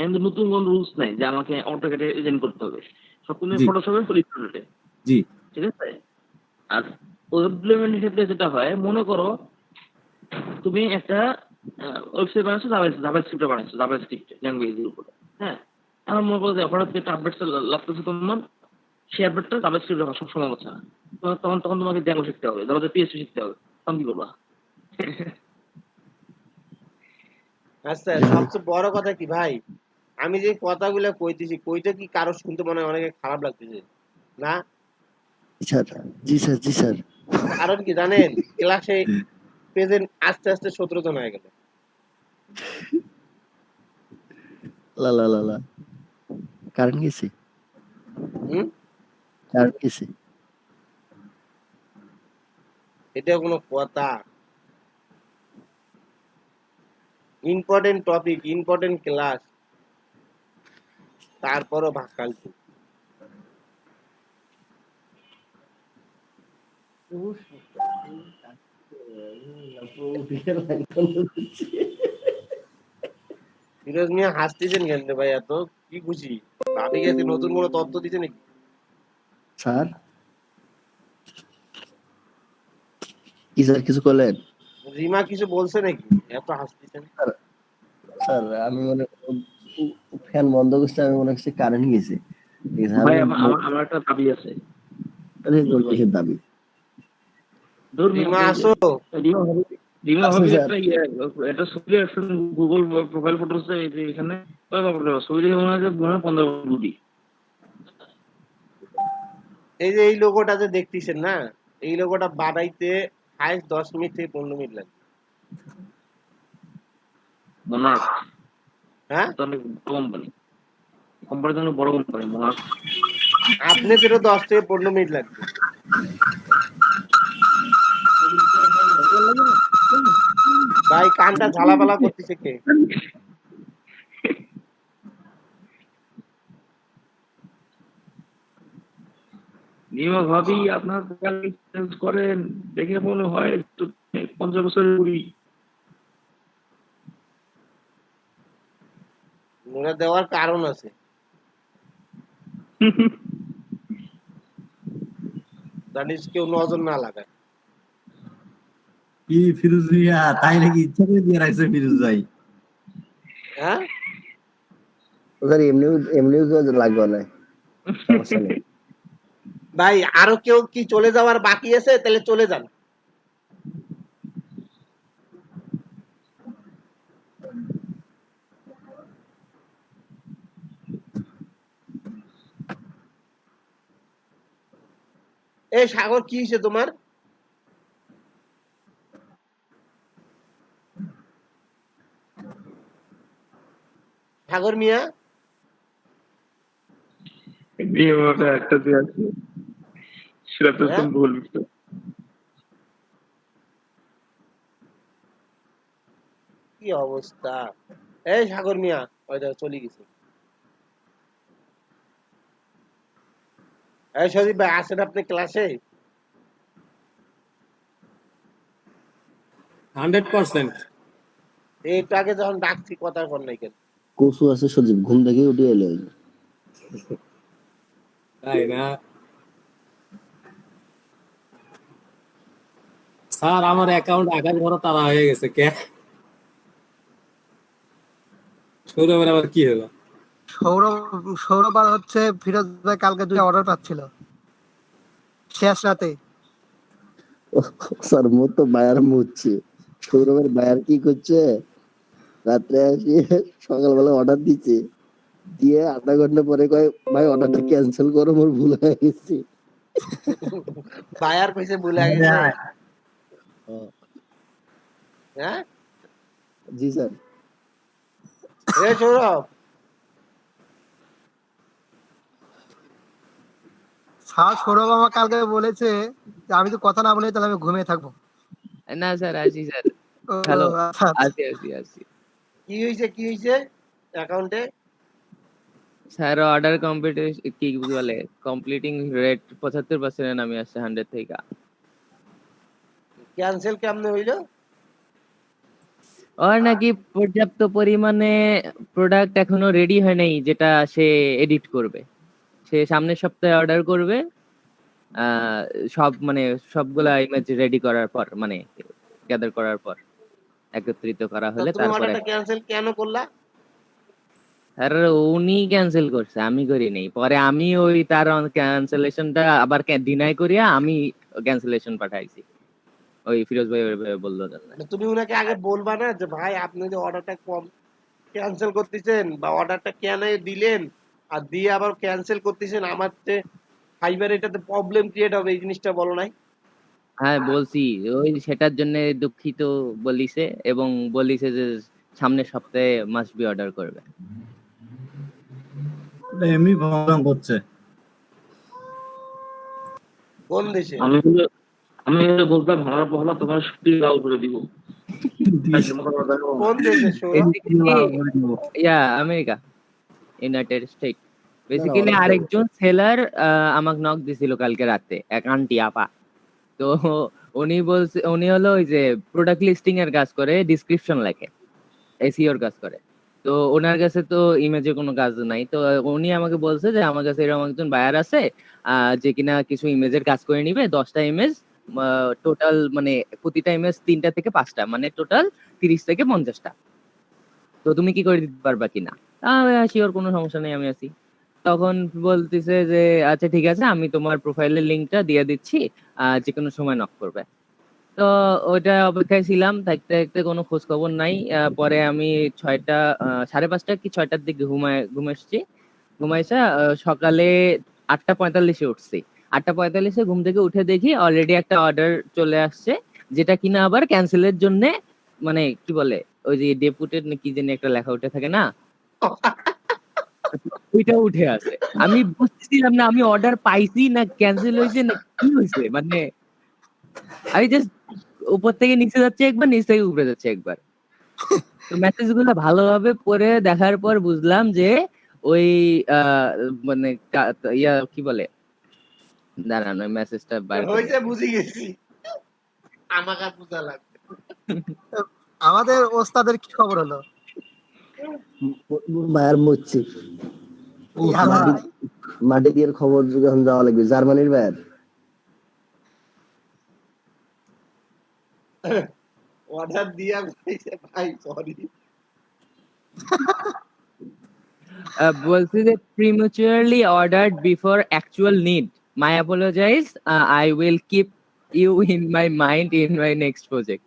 এন্ড নতুন কোন রুলস নাই যে আমাকে অটোক্যাডে ডিজাইন করতে হবে, সব কিন্তু জি, ফটোশপে ফুল স্টুডিওতে, জি, ঠিক আছে? আর ওয়েব ডেভেলপমেন্টের ক্ষেত্রে যেটা হয়, মনে করো তুমি একটা ওয়েবসাইট বানাচ্ছো, জাভাস্ক্রিপ্টে বানাচ্ছো, জাভাস্ক্রিপ্ট ল্যাঙ্গুয়েজের উপরে। হ্যাঁ, আমার মনে করো যে হঠাৎ একটা আপডেট লাগতেছে তোমার, সেই আপডেটটা জাভাস্ক্রিপ্টে সব সময় হচ্ছে না, তখন তখন তোমাকে জ্যাঙ্গো শিখতে হবে, তোমাকে পিএইচপি শিখতে হবে, তখন কি করবা? আচ্ছা, সবচেয়ে বড় কথা কি ভাই, আমি যে কথাগুলো কইতেছি, কইতে কি কারো শুনতে মনে হয় অনেকে খারাপ লাগতেছে না? স্যার, জি স্যার, জি স্যার। কারণ কি জানেন, ক্লাসে প্রেজেন্ট আস্তে আস্তে 17 জন হয়ে গেল। লা লা লা লা, কারেন্ট গেছে, হুম, কারেন্ট গেছে। এটা কোনো কথা? ইম্পর্টেন্ট টপিক, ইম্পর্টেন্ট ক্লাস, তারপরও ভাকালতি। ফিরোজ মিয়া হাসতেছেন কেন রে ভাই? এত কি খুশি? ভাবি গেছে নতুন কোনো তথ্য দিছে নাকি? স্যার, কি স্যার কিছু করলেন? রিমা কিছু বলছে নাকি? এত হাসতেছেন। স্যার আমি মনে ফ্যান বন্ধ করছি, আমি মনে করছি কারেন্ট গেছে। ঠিক আছে, ভাই আমি আমার একটা দাবি আছে। কিসের দাবি? ধর রিমা আসো। রিমা আচ্ছা, হবে স্যার। একটা ছবি আছে গুগল প্রোফাইল ফটোস এখানে ছবি মনে হয় 15 কোটি। এই যে এই লোগোটা যে দেখতেছেন না, এই লোগোটা বানাইতে হাইস্ট 10 মিনিট থেকে 15 মিনিট লাগে। মোনার্ক হ্যাঁ, তো অনেক বড় কোম্পানি, কোম্পানির জন্য বড় কোম্পানি মোনার্ক। আপনাদেরও 10 থেকে 15 মিনিট লাগবে। ভাই কানটা ঝালাপালা করতেছে কে? রিমা ভাবি আপনার চেঞ্জ করেন, দেখে মনে হয় 50 বছরের বুড়ি। ওরা দেওয়ার কারণ আছে। জানিস কেউ নজর না লাগায়। কি ফিরোজ মিয়া, তাই নাকি ইচ্ছা করে দিয়ে রাখছে ফিরোজ ভাই? হ্যাঁ, স্যার এমনিও লাগবে না, সমস্যা নেই। ভাই আরো কেউ কি চলে যাওয়ার বাকি আছে? তাহলে চলে যান। এই সাগর কি হয়েছে তোমার? সাগর মিয়া, রিমাটা একটা দিয়ে আছে, সেটা তো হ্যাঁ? ভুল। কি অবস্থা? এই সাগর মিয়া, ওই দেখো চলে গেছে। এই সজীব ভাই আছেন আপনি ক্লাসে? 100%। একটু আগে যখন ডাকছি কথা কর নাই কেন? কচু আছে সজীব, ঘুম থেকে উঠে এলো। তাই না স্যার? আমার অ্যাকাউন্ট আকাশ ভরা তারা হয়ে গেছে কে? সৌরভের আবার কি হলো? সৌরভ আর হচ্ছে ফিরোজ ভাই কালকে 2টা অর্ডার পাচ্ছিল শেষ রাতে। স্যার মোর তো বায়ার মুচ্ছে, সৌরভের বায়ার কি করছে, রাত্রে আসি সকালবেলা অর্ডার দিচ্ছে, দিয়ে আধা ঘন্টা পরে কয় ভাই অর্ডারটা ক্যান্সেল করো, মোর ভুল হয়ে গেছে। বায়ার কইছে ভুলে গেছে। হ্যাঁ, জি স্যার। এই সৌরভ, সৌরভ আমার কালকে বলেছে যে আমি তো কথা না বলে তাহলে আমি ঘুমিয়ে থাকবো। না স্যার, আছি স্যার। ও, হ্যালো, আচ্ছা, আচ্ছা। আছি। কি হয়েছে অ্যাকাউন্টে? স্যার অর্ডার কম্পিটিশন কি বলে, কমপ্লিটিং রেট 75% এ নামে আসছে 100 থেকে। ক্যান্সেল কেমনে হইলো? আর নাকি পর্যাপ্ত পরিমাণে প্রোডাক্ট এখনো রেডি হয় নাই, যেটা সে এডিট করবে। সে সামনের সপ্তাহে অর্ডার করবে, সব মানে সবগুলা ইমেজ রেডি করার পর, মানে গ্যাদার করার পর, একত্রিত করা তা হলে তুমি তারপরে। অর্ডারটা ক্যান্সেল কেন করলা? আর উনি ক্যান্সেল করছে, আমি করি নাই। পরে আমি ওই তার ক্যান্সেলেশনটা আবার ডিনাই করিয়া আমি ক্যান্সেলেশন পাঠাইছি, ওই ফিরোজ ভাই ওইভাবে বললো জন্য। তুমি উনাকে আগে বলবা না যে ভাই আপনি যে অর্ডারটা কম ক্যান্সেল করতেছেন বা অর্ডারটা কেন দিলেন আর দিয়ে আবার ক্যান্সেল করতেছেন, আমার যে ফাইবার এটাতে প্রবলেম ক্রিয়েট হবে, এই জিনিসটা বলো নাই? হ্যাঁ বলছি, ওই সেটার জন্য দুঃখিত বলিছে, এবং বলিছে যে সামনের সপ্তাহে মাস্ট বি অর্ডার করবে। এমনি প্রবলেম করছে। কোন দেশে? আমি বলতাম হারা পহলা তোমার ছুটি লাল করে দিব। কোন দেশে সৌরভ? ইয়া আমেরিকা, ইউনাইটেড স্টেট। বেসিক্যালি আরেকজন সেলার আমাকে নক দিছিল কালকে রাতে, এক আন্টি আপা। তো উনি হলো ওই যে প্রোডাক্ট লিস্টিং এর কাজ করে, ডিসক্রিপশন লেখে, এসইওর কাজ করে। তো ওনার কাছে তো ইমেজে কোনো কাজ নাই। তো উনি আমাকে বলছে যে আমার কাছে এরকম একজন বায়ার আছে যে কিনা কিছু ইমেজের কাজ করে নিবে, 10টা ইমেজ টোটাল মানে প্রতিটা ইমেজ 3টা থেকে 5টা, মানে টোটাল 30 থেকে 50টা। তো তুমি কি করে দিতে পারবা কিনা? শিওর, কোনো সমস্যা নেই, আমি আছি। তখন বলতেছে যে আচ্ছা ঠিক আছে, আমি তোমার প্রোফাইলের লিঙ্কটা দিয়ে দিচ্ছি, যে কোনো সময় নক করবে। তো ওইটা অপেক্ষায় ছিলাম, থাকতে থাকতে কোনো খোঁজ খবর নাই। পরে আমি 6টা 5:30 কি 6টার দিকে ঘুমাইছি। ঘুমাইছে সকালে 8:45-এ উঠছি। 8:45-এ ঘুম থেকে উঠে দেখি অলরেডি একটা অর্ডার চলে আসছে, যেটা কিনা আবার ক্যান্সেলের জন্য, মানে কি বলে ওই যে ডেপুটেড না কি জানি একটা লেখা উঠে থাকে না, ওইটা উঠে আছে। আমি বুঝতেছিলাম না আমি অর্ডার পাইছি না ক্যান্সেল হয়েছে না কি হয়েছে, মানে আমি জাস্ট উপর থেকে নিচে যাচ্ছে একবার, নিচ থেকে উপরে যাচ্ছে একবার। তো মেসেজ গুলো ভালোভাবে পড়ে দেখার পর বুঝলাম যে ওই আহ, মানে ইয়া কি বলে, দাঁড়ান ওই মেসেজটা বার করি। হয়েছে, বুঝে গেছি, আমাকে আর বুঝা লাগবে। আমাদের ওস্তাদের কি খবর হলো? মায়ের মুচ্ছি ইয়ালা, মাটি দিয়ে খবর যখন যাওয়া লাগবে জার্মানির বাইর। অর্ডার দিয়া পাইছে ভাই, সরি। বলছি যে prematurely ordered before actual need. My apologize. I will keep you in my mind in my next project.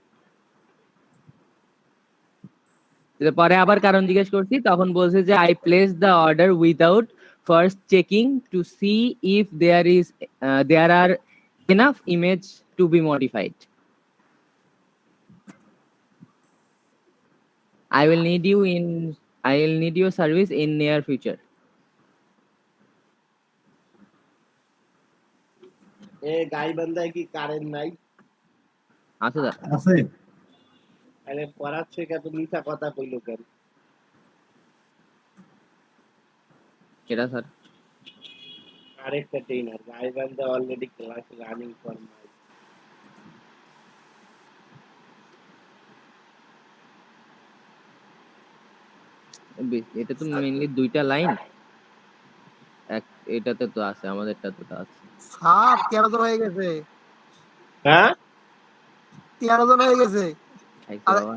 পরে আবার কারণ জিজ্ঞেস করছি, তখন বলছে যে I placed the order without first checking to see if there are enough image to be modified. I will need your service in near future. এ গাইবান্ধায় কি কারেন্ট নাই? আচ্ছা দা, আছে আরে পড়াচ্ছে কত মিথ্যা কথা কইলো কেন? কেটা স্যার? আরেকটা trainer Gaibandha already class running for my. এটা তো মেইনলি 2টা লাইন, এটাতে তো আছে, আমাদেরটাতে তো আছে। স্যার 13 জন হয়ে গেছে, হ্যাঁ 13 জন হয়ে গেছে। খাইছে আরে বাবা।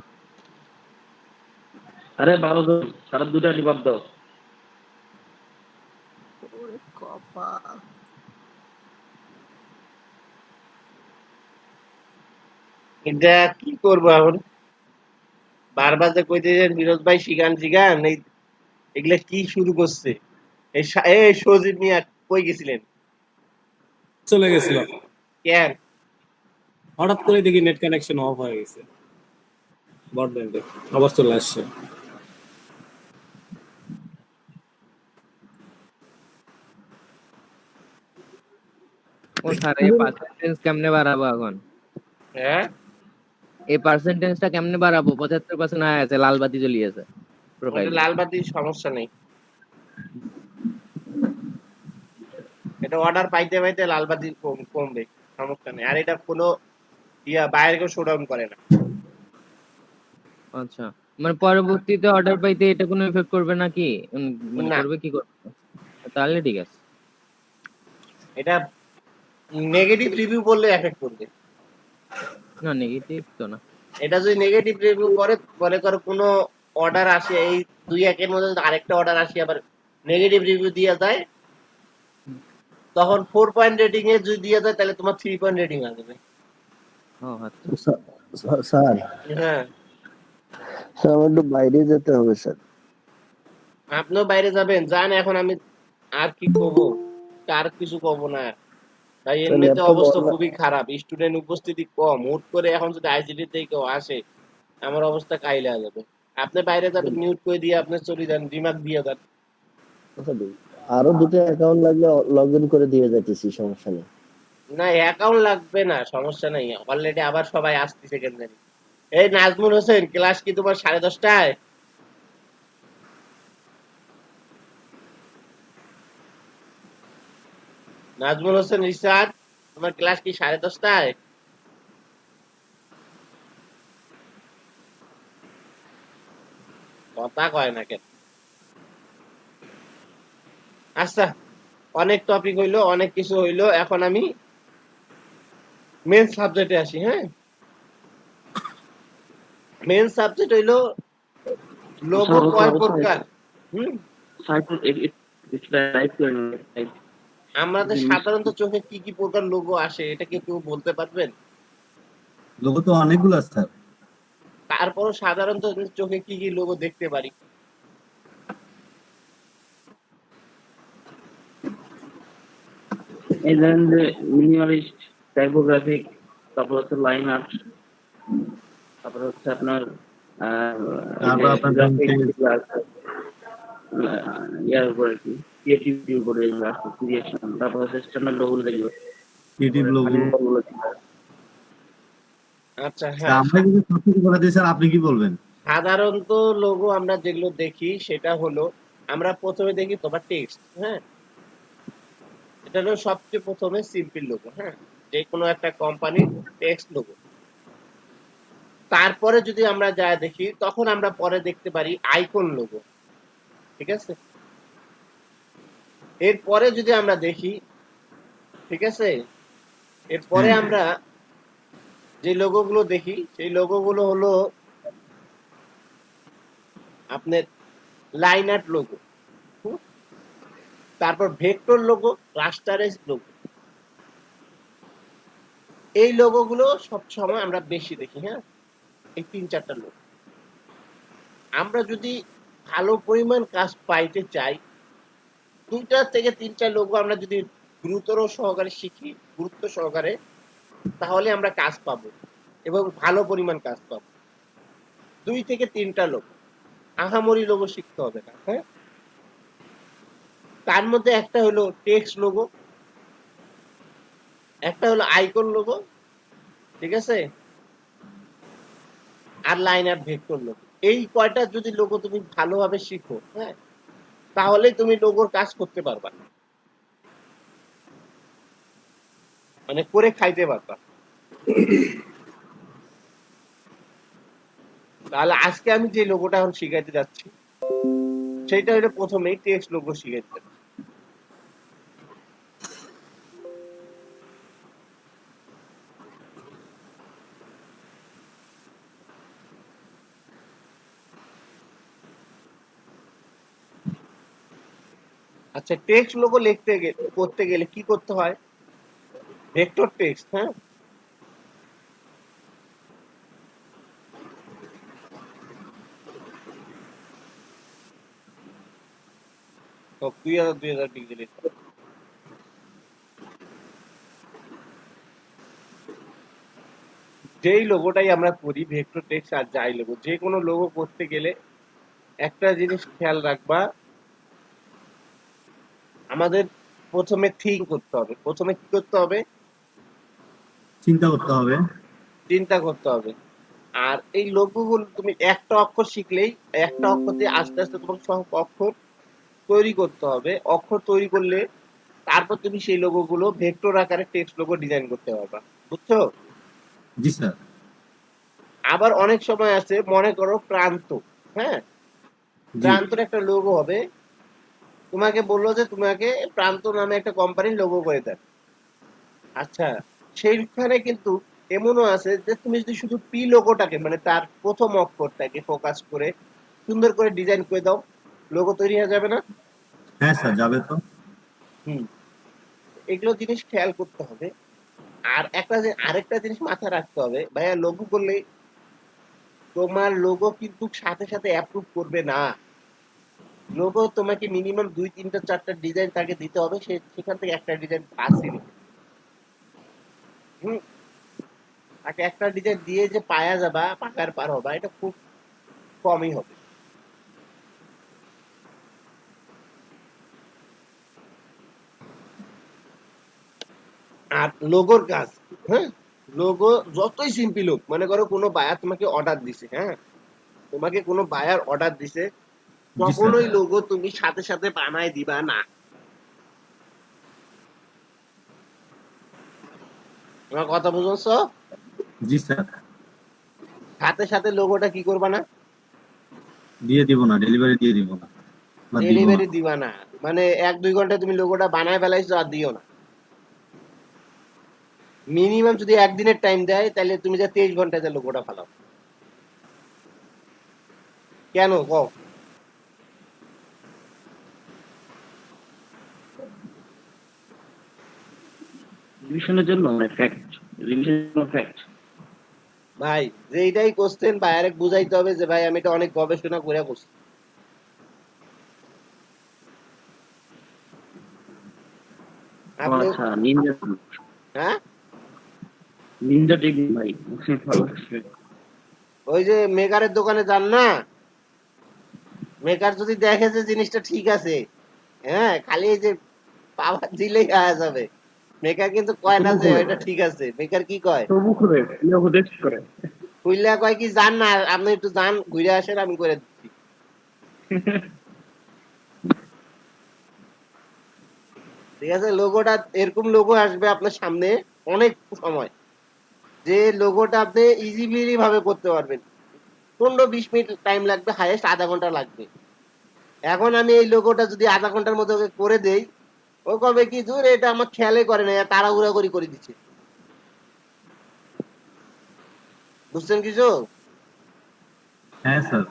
আরে ভালো তো, সারা 2টা রিভাব দাও। ওরে কপাল। এটা কি করবো এখন? বারবার যে কইতেছেন ফিরোজ ভাই শিখান শিখান, এই এগুলা কি শুরু করছে? এই সজীব মিয়া কই গেছিলেন? চলে গেছিলাম, কেন? হঠাৎ করে দেখি নেট কানেকশন অফ হয়ে গেছে ব্রডব্যান্ডে, আবার চলে আসছে। ও স্যার এই পার্সেন্টেজ কেমনে বাড়াবো এখন? হ্যাঁ এই পার্সেন্টেজটা কেমনে বাড়াবো? 75% হয়ে আছে, লাল বাতি জ্বলিয়েছে ওটা প্রোফাইলে। লাল বাতির সমস্যা নেই, এটা অর্ডার পাইতে পাইতে লাল বাতি কমবে, সমস্যা নেই। আর এটা কোনো বাইরে কেউ শোডাউন করে না। আচ্ছা, মানে পরবর্তীতে অর্ডার পাইতে এটা কোনো এফেক্ট করবে নাকি? মানে না, করবে কি করবে? তাহলে ঠিক আছে। এটা নেগেটিভ রিভিউ বললে এফেক্ট করবে। না নেগেটিভ তো না। এটা যদি নেগেটিভ রিভিউ করে, মনে করো কোনো অর্ডার আসে, এই 2-1 এর মধ্যে যদি আরেকটা অর্ডার আসে আবার নেগেটিভ রিভিউ দিয়ে যায়, তখন 4 পয়েন্ট রেটিং এ যদি দিয়ে যায় তাহলে তোমার 3 পয়েন্ট রেটিং আসবে। ও আচ্ছা, স্যার হ্যাঁ আমার একটু বাইরে যেতে হবে স্যার। আপনিও বাইরে যাবেন, যান। এখন আমি আর কি কব, আর কিছু কব না ভাই। এমনিতে অবস্থা খুবই খারাপ, স্টুডেন্ট উপস্থিতি কম। হুট করে এখন যদি আইসিটি থেকে কেউ আসে, আমার অবস্থা কাইলে যাবে। আপনি বাইরে যাবেন, মিউট করে দিয়ে আপনি চলে যান, রিমার্ক দিয়ে যান। আরো 2টা অ্যাকাউন্ট লাগলে লগ ইন করে দিয়ে যাইতেছি, সমস্যা নেই। না অ্যাকাউন্ট লাগবে না, সমস্যা নাই, অলরেডি আবার সবাই আসতেছে কেন জানি। এই নাজমুল হোসেন, ক্লাস কি তোমার 10:30টায়? নাজমুল হোসেন রিসার্চ, তোমার ক্লাস কি 10:30টায়? কথা কয় না কেন? আচ্ছা, অনেক টপিক হইলো, অনেক কিছু হইলো। এখন আমি মেন সাবজেক্টে আসি। হ্যাঁ, মেন সাবজেক্ট হইলো লোগো কয় প্রকার। হুম, আমাদের সাধারণত চোখে কি কি প্রকার লোগো আসে এটা কি কেউ বলতে পারবেন? লোগো তো অনেকগুলো আছে স্যার। তারপরও সাধারণত চোখে কি কি লোগো দেখতে পারি? এই ধরেন যে মিনিমালিস্ট, টাইপোগ্রাফিক, তারপর হচ্ছে লাইন আর্ট, তারপর হচ্ছে আপনার তারপর আপনার ইয়ার উপরে কি ক্রিয়েটিভিটির উপরে এগুলো আছে, ক্রিয়েশন, তারপর হচ্ছে স্ট্যান্ডার্ড লোগো দেখবে, ক্রিয়েটিভ লোগো। আচ্ছা, হ্যাঁ, আমরা যদি সবকিছু বলে দিই স্যার, আপনি কি বলবেন? সাধারণত লোগো আমরা যেগুলো দেখি সেটা হলো আমরা প্রথমে দেখি তোমার টেক্সট। হ্যাঁ, এটা হলো সবচেয়ে প্রথমে সিম্পল লোগো। হ্যাঁ, যে কোনো একটা কোম্পানির টেক্সট লোগো। তারপরে যদি আমরা যা দেখি তখন আমরা পরে দেখতে পারি আইকন লোগো। ঠিক আছে, এরপরে যদি আমরা দেখি, ঠিক আছে, এরপরে আমরা যে লোগোগুলো দেখি সেই লোগোগুলো হলো আপনার লাইন আর্ট লোগো, তারপর ভেক্টর লোগো, রাস্টারাইজ লোগো। এই লোগোগুলো সবসময় আমরা বেশি দেখি। হ্যাঁ, এই 3-4টা লোগো। আমরা যদি ভালো পরিমাণ কাজ পাইতে চাই, 2টা থেকে 3টা লোগো আমরা যদি গুরুত্ব সহকারে তাহলে আমরা কাজ পাবো এবং ভালো পরিমাণ কাজ পাবো। 2 থেকে 3টা লোগো, আহামরি লোগো শিখতে হবে না। হ্যাঁ, তার মধ্যে একটা হলো টেক্সট লোগো, একটা হলো আইকন লোগো, ঠিক আছে, আর লাইন আর্ট, ভেক্টর লোগো। এই কয়টা যদি লোগো তুমি ভালোভাবে শিখো, হ্যাঁ, তাহলে তুমি লোগোর কাজ করতে পারবা, মানে করে খাইতে পারবা। তাহলে আজকে আমি যে লোগোটা এখন শিখাইতে যাচ্ছি সেটা হলো প্রথমেই টেক্সট লোগো শিখাইতে যাচ্ছি। আচ্ছা, টেক্সট লোগো করতে গেলে কি করতে হয়? Vector text. হ্যাঁ, তো 2000 ডিগ্রি। যেই লোগোটাই আমরা করি, ভেক্টর টেক্সট আর যাই লোগো, যে কোনো লোগো করতে গেলে একটা জিনিস খেয়াল রাখবা, আমাদের প্রথমে থিঙ্ক করতে হবে। প্রথমে কি করতে হবে? চিন্তা করতে হবে। চিন্তা করতে হবে। আর এই লোগোগুলো তুমি একটা অক্ষর শিখলেই, একটা অক্ষর দিয়ে আস্তে আস্তে তোমাকে সব অক্ষর তৈরি করতে হবে। অক্ষর তৈরি করলে তারপর তুমি সেই লোগোগুলো ভেক্টর আকারে টেক্সট লোগো ডিজাইন করতে পারবা। বুঝছো? জি স্যার। আবার অনেক সময় আছে, মনে করো প্রান্ত। হ্যাঁ, প্রান্তর একটা লোগো হবে, তোমাকে বললো যে তোমাকে প্রান্ত নামে একটা কোম্পানির লোগো করে দেন। আচ্ছা, সেইখানে কিন্তু এমনও আছে যে তুমি যদি শুধু পি লোগোটাকে, মানে তার প্রথম অক্ষরটাকে ফোকাস করে সুন্দর করে ডিজাইন করে দাও, লোগো তৈরি হয়ে যাবে না? হ্যাঁ স্যার, যাবে তো। এগুলো জিনিস খেয়াল করতে হবে। আর আরেকটা জিনিস মাথায় রাখতে হবে, ভাইয়া, লোগো করলে তোমার লোগো কিন্তু সাথে সাথে অ্যাপ্রুভ করবে না। লোগো তোমাকে মিনিমাম 2-3-4টা ডিজাইন তাকে দিতে হবে, সেখান থেকে একটা ডিজাইন বাছই নেবে। তাকে একটা ডিজাইন দিয়ে যে পায়া যাবা, পাকার পার হবা, এটা খুব কমই হবে। আর লোগোর কাজ, হ্যাঁ, লোগো যতই সিম্পল হোক, মনে করো কোনো বায়ার তোমাকে অর্ডার দিছে, হ্যাঁ, তোমাকে কোনো বায়ার অর্ডার দিছে, কখনোই লোগো তুমি সাথে সাথে বানায় দিবা না। আমার কথা বুঝছো? জি স্যার। সাথে সাথে লোগোটা কি করবা না? দিয়ে দিব না, ডেলিভারি দিয়ে দিব না। ডেলিভারি দিবা না, মানে 1-2 ঘন্টা তুমি লোগোটা বানায় ফেলাইছো আর দিও না। মিনিমাম যদি একদিনের টাইম দেয় তাহলে তুমি যা 23 ঘন্টায় যা লোগোটা ফালাও। কেন কও? রিভিশনের জন্য মানে ফ্যাক্ট, রিভিশনের জন্য ফ্যাক্ট। ভাই যেইটাই কোশ্চেন ভাই আরেক বুঝাইতে হবে যে ভাই আমি এটা অনেক গবেষণা করে করছি। আপনি আচ্ছা নিনজা, হ্যাঁ নিনজা টেকনিক ভাই ভালো লাগছে। ওই যে মেকারের দোকানে যান না, মেকার যদি দেখে যে জিনিসটা ঠিক আছে, হ্যাঁ খালি এই যে পাওয়ার দিলেই আয়া যাবে, মেকার কিন্তু কয় না যে এটা ঠিক আছে। মেকার কি কয়? তবু করে উপদেশ করে। কইলা কয় কি যান না আপনি একটু যান ঘুরে আসেন আমি করে দিচ্ছি। ঠিক আছে, লোগোটা এরকম লোগো আসবে আপনার সামনে অনেক সময়, যে লোগোটা আপনি ইজিলি ভাবে করতে পারবেন। 15-20 মিনিট টাইম লাগবে, হাইয়েস্ট আধা ঘন্টা লাগবে। এখন আমি এই লোগোটা যদি আধা ঘন্টার মধ্যে ওকে করে দেই, ও কবে কি দূর এটা আমার খেয়ালে করে না, তাড়াহুড়া করে দিচ্ছে। বুঝছেন কিছু? হ্যাঁ স্যার।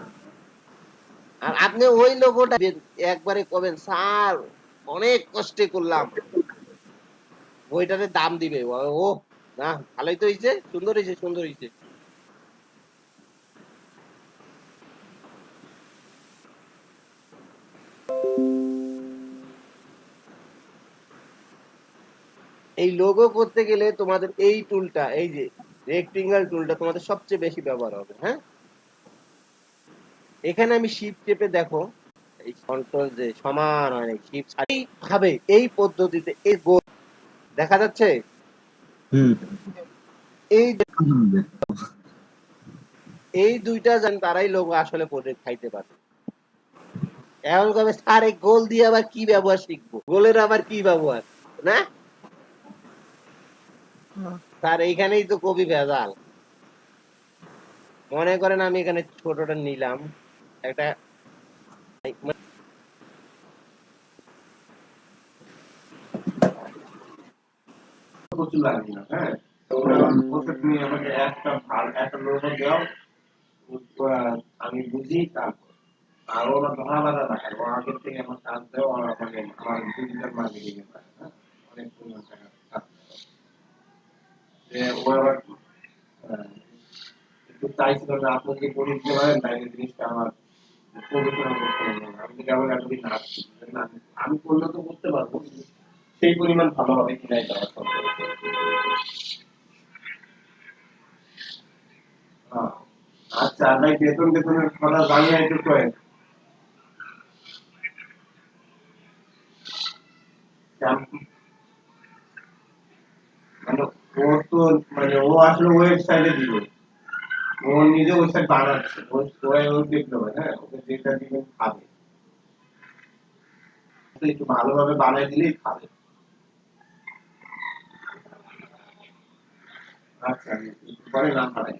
আর আপনি ওই লোগোটা একবারে কবেন স্যার অনেক কষ্টে করলাম, বইটাতে দাম দিবে, ও না ভালোই তো হয়েছে, সুন্দর হয়েছে সুন্দর হয়েছে। এই লোগো করতে গেলে তোমাদের এই টুলটা, এই যে রেক্টেঙ্গেল টুলটা তোমাদের সবচেয়ে বেশি ব্যবহার হবে। হ্যাঁ, এখানে আমি শিফট চেপে দেখো, এই কন্ট্রোল যে সমান হয় শিফট ভাবে এই পদ্ধতিতে এই গোল দেখা যাচ্ছে। এই এই দুইটা জান তারাই লোগো আসলে প্রজেক্ট খাইতে পারে। এখন কবে স্যার এই গোল দিয়ে আবার কি ব্যবহার শিখবো, গোলের আবার কি ব্যবহার না স্যার, এইখানেই তো কবি ভেজাল। মনে করেন আমি এখানে ছোটটা নিলাম একটা, প্রচুর লাগবে না। হ্যাঁ, তো তুমি আমাকে একটা লোগো দাও, আমি বুঝি, তারপর আর ওরা ধরা বাধা থাকে, ও আগের থেকে আমার কাজ দেয়, ওরা মানে আমার ডিজিটাল মার্কেটিং এ পায়। হ্যাঁ, অনেক পরিমাণ টাকা কাজ করে। যে ও আবার একটু চাইছিল যে আপনাকে করে দিতে পারেন, তাই এই জিনিসটা আমার পরিচালনা করতে হবে না। আমি যেমন এতদিন না আসছি, না আমি করলে তো করতে পারবো, কিন্তু সেই পরিমাণ ভালো হবে কিনা এটা সম্ভব। আচ্ছা ভাই, বেতনের কথা জানিয়ে একটু কয়েন। মানে ও তো মানে ও আসলে ওয়েবসাইটে দিবে, ও নিজে ওয়েবসাইট বানাচ্ছে, ও দেখতে হবে। হ্যাঁ, ওকে যেটা দিবেন খাবে, একটু ভালোভাবে বানাই দিলেই খাবে। আচ্ছা, পরে নাম বানাই।